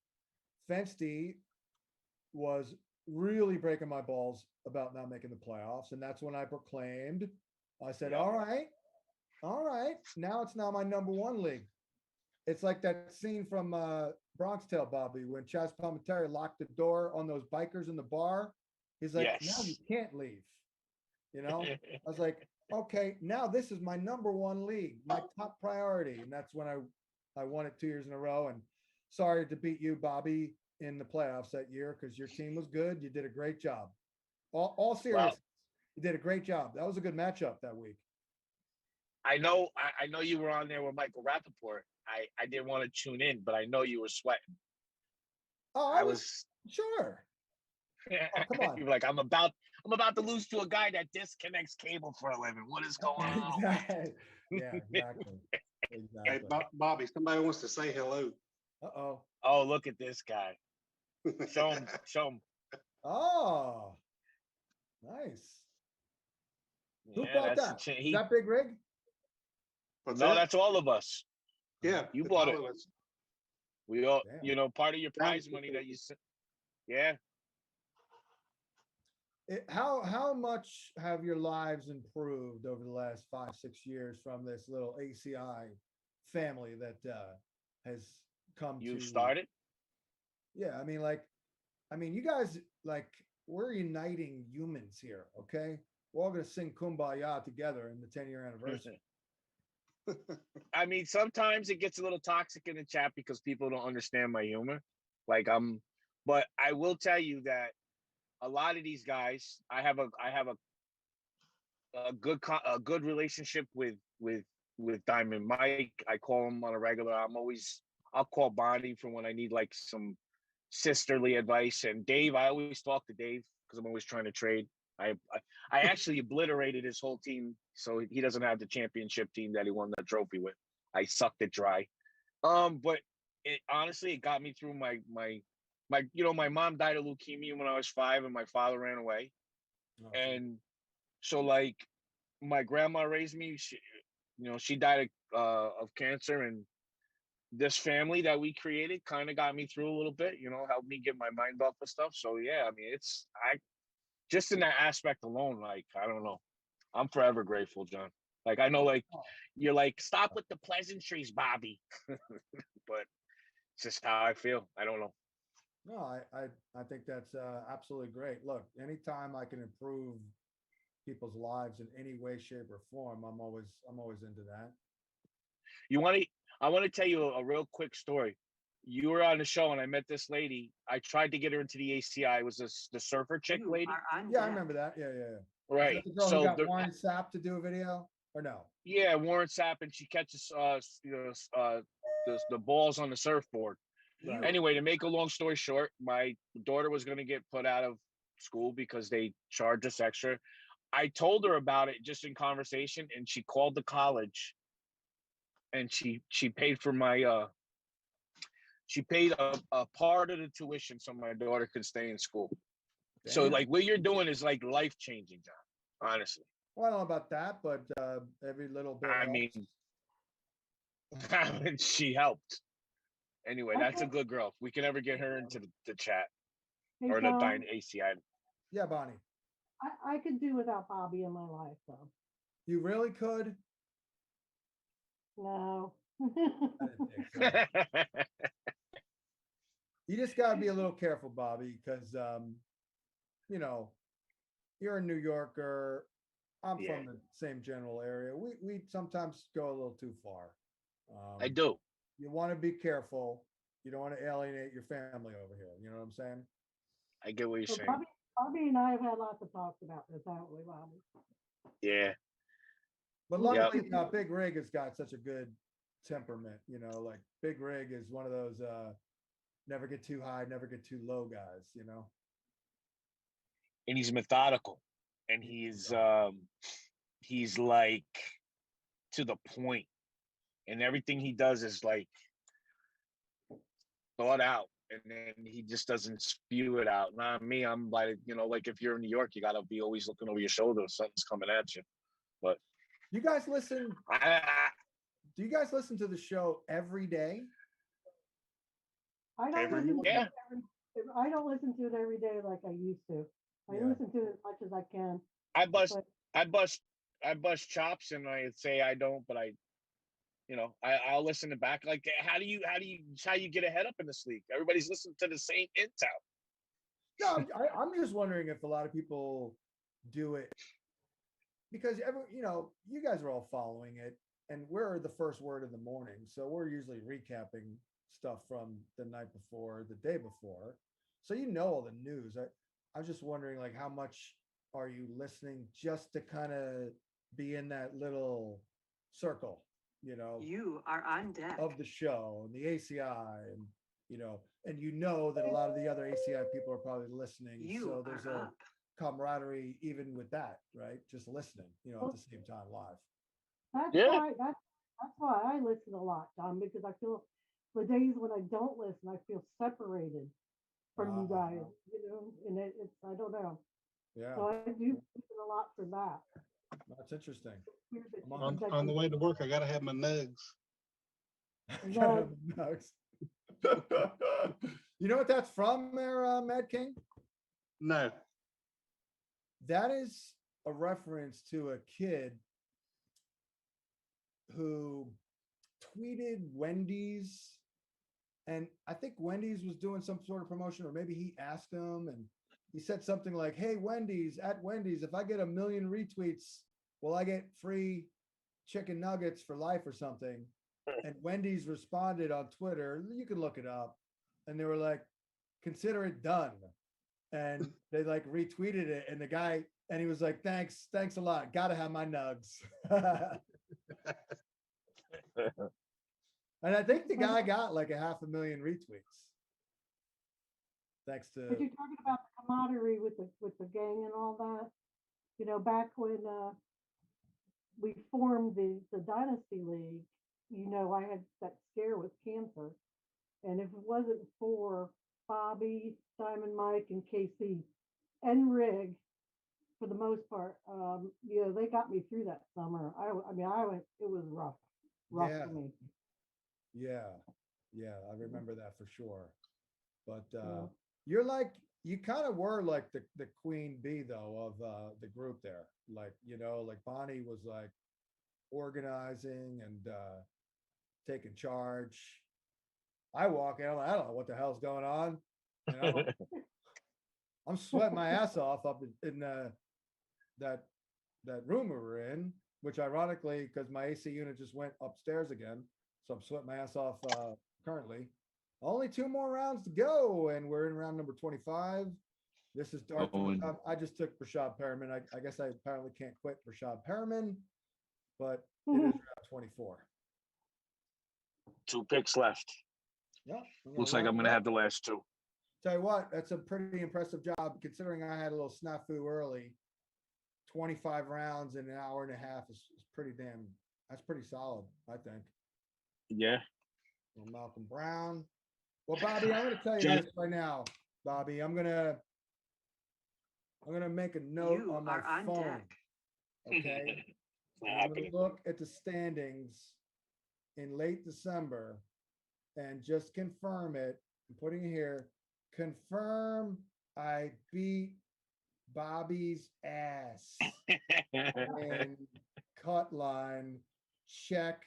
Fensty was really breaking my balls about not making the playoffs. And that's when I proclaimed, I said, Yeah. all right. Now it's now my number one league. It's like that scene from Bronx Tale, Bobby, when Chaz Palminteri locked the door on those bikers in the bar. He's like, now you Yes. can't leave. I was like, okay, now this is my number one league, my top priority. And that's when I won it 2 years in a row. And sorry to beat you, Bobby, in the playoffs that year because your team was good. You did a great job. All serious. Wow. You did a great job. That was a good matchup that week. I know you were on there with Michael Rappaport. I didn't want to tune in, but I know you were sweating. Oh, I was sure. Come on. You were like, I'm about to lose to a guy that disconnects cable for a living. What is going on? Exactly. Yeah, exactly. Hey, Exactly. Bobby, somebody wants to say hello. Uh-oh. Oh, look at this guy. Show him. Oh, nice. Who Yeah, bought that's that? Is that Big Rig? What's no, that? that's all of us. Yeah, You it's bought all it. of us. We all, Damn. part of your prize Dynasty money that you people. sent. Yeah. How much have your lives improved over the last 5-6 years from this little ACI family that has come You to started? Yeah, I mean, you guys, we're uniting humans here, okay? We're all gonna sing Kumbaya together in the 10-year anniversary. I mean, sometimes it gets a little toxic in the chat because people don't understand my humor. But I will tell you that a lot of these guys, I have a good relationship with Diamond Mike. I call him on a regular. I'll call Bonnie for when I need like some sisterly advice. And Dave, I always talk to Dave because I'm always trying to trade. I actually obliterated his whole team, so he doesn't have the championship team that he won the trophy with. I sucked it dry. But it honestly, it got me through my my mom died of leukemia when I was 5, and my father ran away. Oh, And so like my grandma raised me. She died of cancer, and this family that we created kind of got me through a little bit. Helped me get my mind off of stuff. So yeah, I mean, I just in that aspect alone, like I don't know, I'm forever grateful, John. Like I know, like you're like stop with the pleasantries, Bobby, but it's just how I feel. I don't know. No, I think that's absolutely great. Look, anytime I can improve people's lives in any way, shape, or form, I'm always into that. I want to tell you a real quick story. You were on the show and I met this lady. I tried to get her into the ACI. It was the surfer chick You lady. are on Yeah, I deck. remember that. Yeah. Is Right. that the girl So who got Warren Sapp to do a video or no? yeah, Warren Sapp, and she catches the balls on the surfboard. You Anyway, to make a long story short, my daughter was going to get put out of school because they charge us extra. I told her about it just in conversation, and she called the college, and she paid for my she paid a part of the tuition so my daughter could stay in school. Damn. So like what you're doing is like life changing, John. Honestly. Well, I don't know about that, but every little bit. I helps. mean, she helped. Anyway, that's a Okay. good girl. We can ever get her into the chat Hey, or the John, ACI. Yeah, Bonnie, I could do without Bobby in my life, though. you really could. No, I didn't think so. You just gotta be a little careful, Bobby, because you know, you're a New Yorker. I'm Yeah. from the same general area. We sometimes go a little too far. I do. You want to be careful. You don't want to alienate your family over here. You know what I'm saying? I get what you're So saying. Bobby and I have had lots of talks about this, haven't we, Bobby? Yeah. But Yeah. luckily, Big Rig has got such a good temperament. You know, like Big Rig is one of those never get too high, never get too low guys. You know. And he's methodical. And he's like to the point. And everything he does is like thought out. And then he just doesn't spew it out. Not me. I'm like, like if you're in New York, you gotta be always looking over your shoulder if something's coming at you. But You guys listen? Do you guys listen to the show every day? I don't listen to yeah. it I don't listen to it every day like I used to. I Yeah. listen to it as much as I can. I bust But I bust chops and I say I don't, but I'll listen to back. Like how do you get ahead up in this league? Everybody's listening to the same intel. No, I'm just wondering if a lot of people do it because you guys are all following it, and we're the first word in the morning, so we're usually recapping stuff from the night before, the day before, so all the news. I'm just wondering, like, how much are you listening just to kind of be in that little circle, You are on deck. of the show and the ACI, and that a lot of the other ACI people are probably listening. You So there's are a up. camaraderie even with that, right? Just listening, at the same time live. that's why I listen a lot, Tom, because I feel the days when I don't listen, I feel separated from you guys, and it's I don't know. Yeah, So I do listen a lot for that. that's interesting. It's weird that I'm you on- think On the way to work, I gotta have my nugs. No. Nugs. You know what that's from there, Mad King? No, That is a reference to a kid who tweeted Wendy's, and I think Wendy's was doing some sort of promotion, or maybe he asked him, and he said something like, "Hey, Wendy's, at Wendy's, if I get 1 million retweets, will I get free chicken nuggets for life or something?" And Wendy's responded on Twitter, you can look it up, and they were like, "Consider it done." And they like retweeted it, and the guy, and he was like, thanks a lot, gotta have my nugs. And I think the guy got like 500,000 retweets, thanks to But you're talking about the camaraderie with the gang and all that. Back when we formed the Dynasty League, I had that scare with cancer. And if it wasn't for Bobby, Simon, Mike, and Casey, and Rig, for the most part, they got me through that summer. I went, it was rough Yeah. for me. yeah, I remember that for sure. But Yeah. you kind of were like the queen bee though of the group there. Like, like Bonnie was like organizing and taking charge. I walk in, I'm like, I don't know what the hell's going on. I'm sweating my ass off up in that room we were in, which ironically, because my AC unit just went upstairs again, so I'm sweating my ass off currently. Only 2 more rounds to go, and we're in round number 25. This is dark. I just took Rashad Perriman. I guess I apparently can't quit Rashad Perriman, but it is round 24. 2 picks left. Yeah, Looks like I'm going to have the last 2. Tell you what, that's a pretty impressive job considering I had a little snafu early. 25 rounds in an hour and a half is pretty that's pretty solid, I think. Yeah. Well, Malcolm Brown. Well, Bobby, I'm going to tell you this right now, Bobby. I'm going to make a note on my phone. Deck. Okay. I'm going to look at the standings in late December and just confirm it. I'm putting it here. Confirm I beat Bobby's ass in Cutline. Check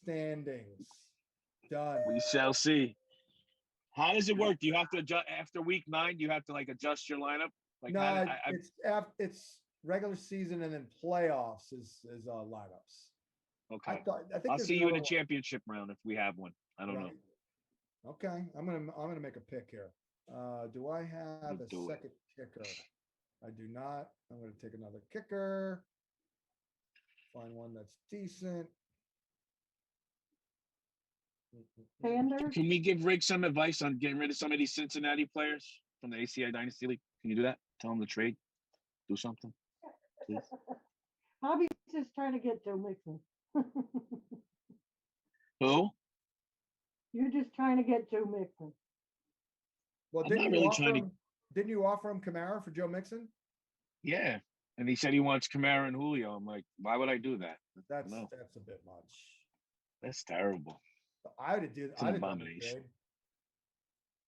standings. Done. We shall see. How does it work? Do you have to adjust after week 9? Do you have to like adjust your lineup? Like No, it's regular season and then playoffs is lineups. okay. I think I'll there's see you in a another one. championship round if we have one. I don't know. Okay, I'm gonna make a pick here. Do I have a second kicker? I do not. I'm gonna take another kicker. Find one that's decent. Sander, Can we give Rick some advice on getting rid of some of these Cincinnati players from the ACI Dynasty League? Can you do that? Tell them to trade. Do something. Please. Bobby's just trying to get Joe Mixon. Who? You're just trying to get Joe Mixon. Well, I'm not really trying to. Didn't you offer him Kamara for Joe Mixon? Yeah. And he said he wants Kamara and Julio. I'm like, why would I do that? That's a bit much. That's terrible. I would do. It's an abomination.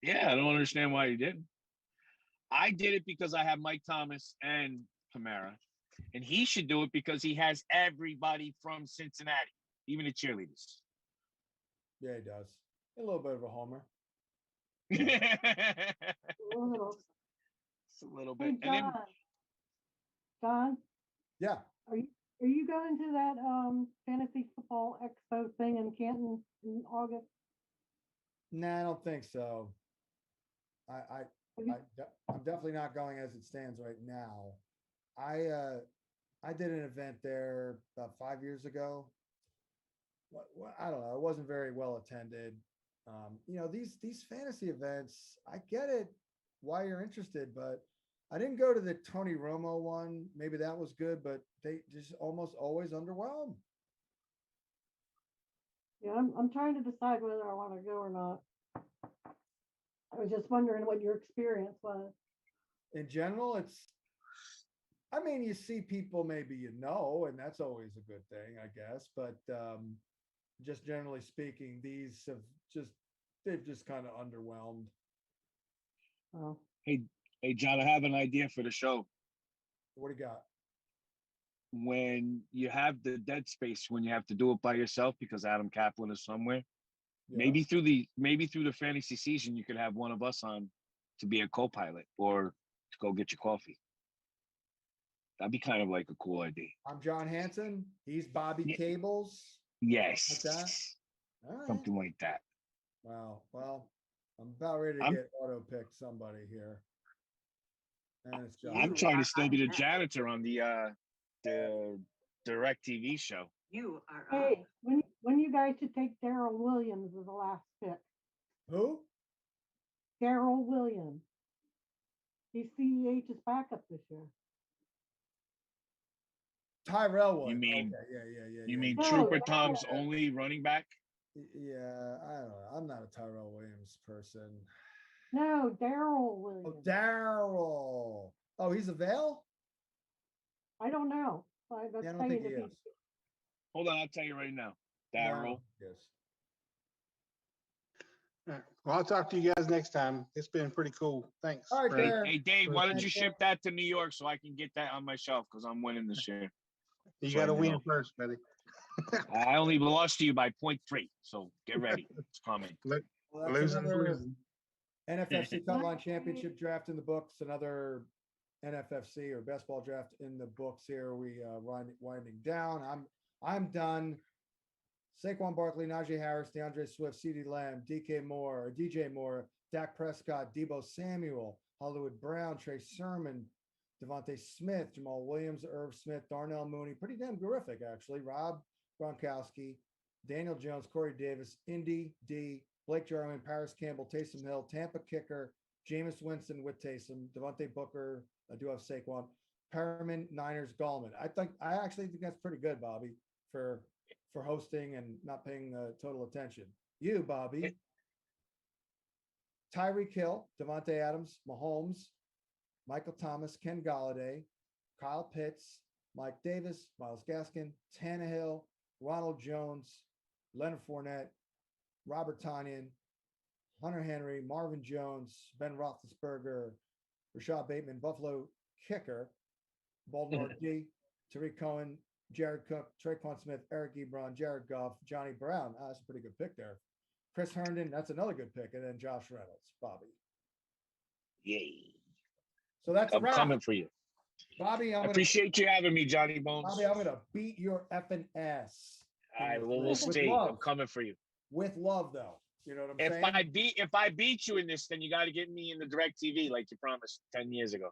Yeah, I don't understand why he didn't. I did it because I have Mike Thomas and Kamara, and he should do it because he has everybody from Cincinnati, even the cheerleaders. Yeah, he does. A little bit of a homer. A little. It's a little Hey, bit. And then, John, Yeah. are you going to that fantasy football expo thing in Canton in August? Nah, I don't think so. I'm definitely not going as it stands right now. I did an event there about 5 years ago. I don't know. It wasn't very well attended. These fantasy events, I get it why you're interested, but I didn't go to the Tony Romo one. Maybe that was good, but they just almost always underwhelm. Yeah, I'm trying to decide whether I want to go or not. I was just wondering what your experience was. In general, you see people maybe and that's always a good thing, I guess. But just generally speaking, they've just kind of underwhelmed. Oh. Hey, John, I have an idea for the show. What do you got? When you have the dead space, when you have to do it by yourself because Adam Kaplan is somewhere, maybe through the fantasy season, you could have one of us on to be a co-pilot or to go get your coffee. That'd be kind of like a cool idea. I'm John Hansen. He's Bobby Cables. Yes. Like that? All right. Something like that. Wow. Well, I'm about ready to get auto-pick somebody here. And it's John. I'm trying to still be the janitor on the Direct TV show. You are Hey, when you guys should take Daryl Williams as the last pick. Who? Daryl Williams. He's CEH's backup this year. Tyrell was. You mean? Okay, yeah. You mean Trooper Tom's only running back? Yeah, I don't know. I'm not a Tyrell Williams person. No, Daryl Williams. Oh, Daryl. Oh, he's a Vale? I don't know. I don't think he is. Hold on, I'll tell you right now. Daryl. Yes. Well, I'll talk to you guys next time. It's been pretty cool. Thanks. All right, Hey, Dave, why don't you ship that to New York so I can get that on my shelf because I'm winning this year. You got to win first, buddy. I only lost to you by 0.3, so get ready. It's coming. Losing. NFFC Cutline Championship draft in the books. Another NFFC or best ball draft in the books here. We winding down. I'm done. Saquon Barkley, Najee Harris, DeAndre Swift, CeeDee Lamb, DJ Moore, Dak Prescott, Deebo Samuel, Hollywood Brown, Trey Sermon, Devontae Smith, Jamal Williams, Irv Smith, Darnell Mooney. Pretty damn terrific, actually. Rob Gronkowski, Daniel Jones, Corey Davis, Indy D, Blake Jarwin, Paris Campbell, Taysom Hill, Tampa kicker, Jameis Winston with Taysom, Devontae Booker. I do have Saquon, Perriman, Niners, Gallman. I actually think that's pretty good, Bobby, for hosting and not paying total attention. You, Bobby, Tyreek Hill, Devontae Adams, Mahomes, Michael Thomas, Ken Galladay, Kyle Pitts, Mike Davis, Myles Gaskin, Tannehill, Ronald Jones, Leonard Fournette, Robert Tonyan, Hunter Henry, Marvin Jones, Ben Roethlisberger, Rashad Bateman, Buffalo kicker, Baltimore D, Tariq Cohen, Jared Cook, Traquan Smith, Eric Ebron, Jared Goff, Johnny Brown. That's a pretty good pick there. Chris Herndon, that's another good pick. And then Josh Reynolds, Bobby. Yay. So that's a I'm wrap. coming for you. Bobby, I appreciate you having me, Johnny Bones. Bobby, I'm gonna beat your effing ass. All right, well, we'll With see. love. I'm coming for you. With love, though. You know what I'm saying? If I beat you in this, then you got to get me in the direct TV like you promised 10 years ago.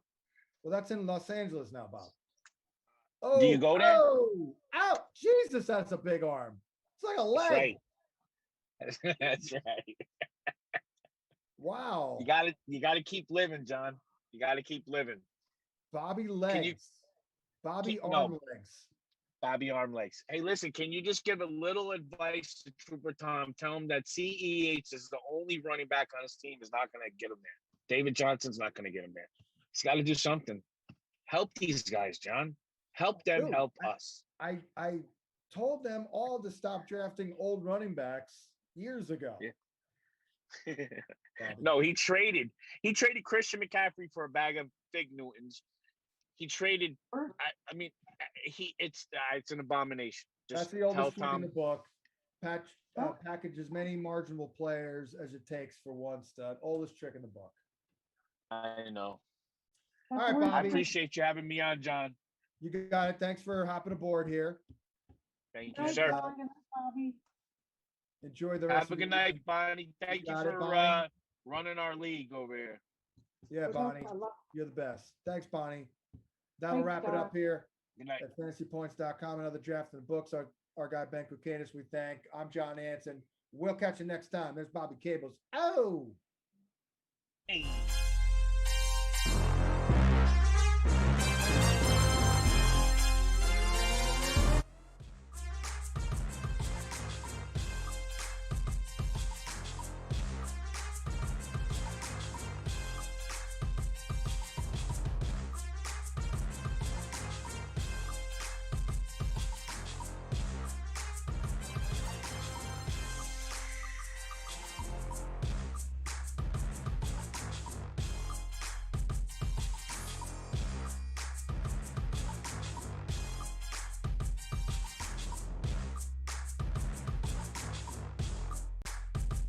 Well, that's in Los Angeles now, Bob. Do you go there? Oh, out. Jesus, that's a big arm. It's like a leg. That's right. That's right. Wow. You gotta keep living, John. You gotta keep living. Bobby legs. Bobby arm legs. Bobby arm legs. Hey, listen, can you just give a little advice to Trooper Tom? Tell him that CEH is the only running back on his team is not going to get him there. David Johnson's not going to get him there. He's got to do something. Help these guys, John. Help them help us. I told them all to stop drafting old running backs years ago. Yeah. No, he traded Christian McCaffrey for a bag of Fig Newtons. He traded. I mean, it's an abomination. That's the oldest trick in the book. Package as many marginal players as it takes for one stud. Oldest trick in the book. I know. All right, Bobby. I appreciate you having me on, John. You got it. Thanks for hopping aboard here. Thank you, sir. Bobby. Enjoy the rest. Have a good night, Bonnie. Thank you for running our league over here. Yeah, Bonnie, you're the best. Thanks, Bonnie. That'll wrap it up here. Good night. At fantasypoints.com. Another draft in the books. Our guy Ben Kukanis, we thank. I'm John Hansen. We'll catch you next time. There's Bobby Cables. Oh. Hey.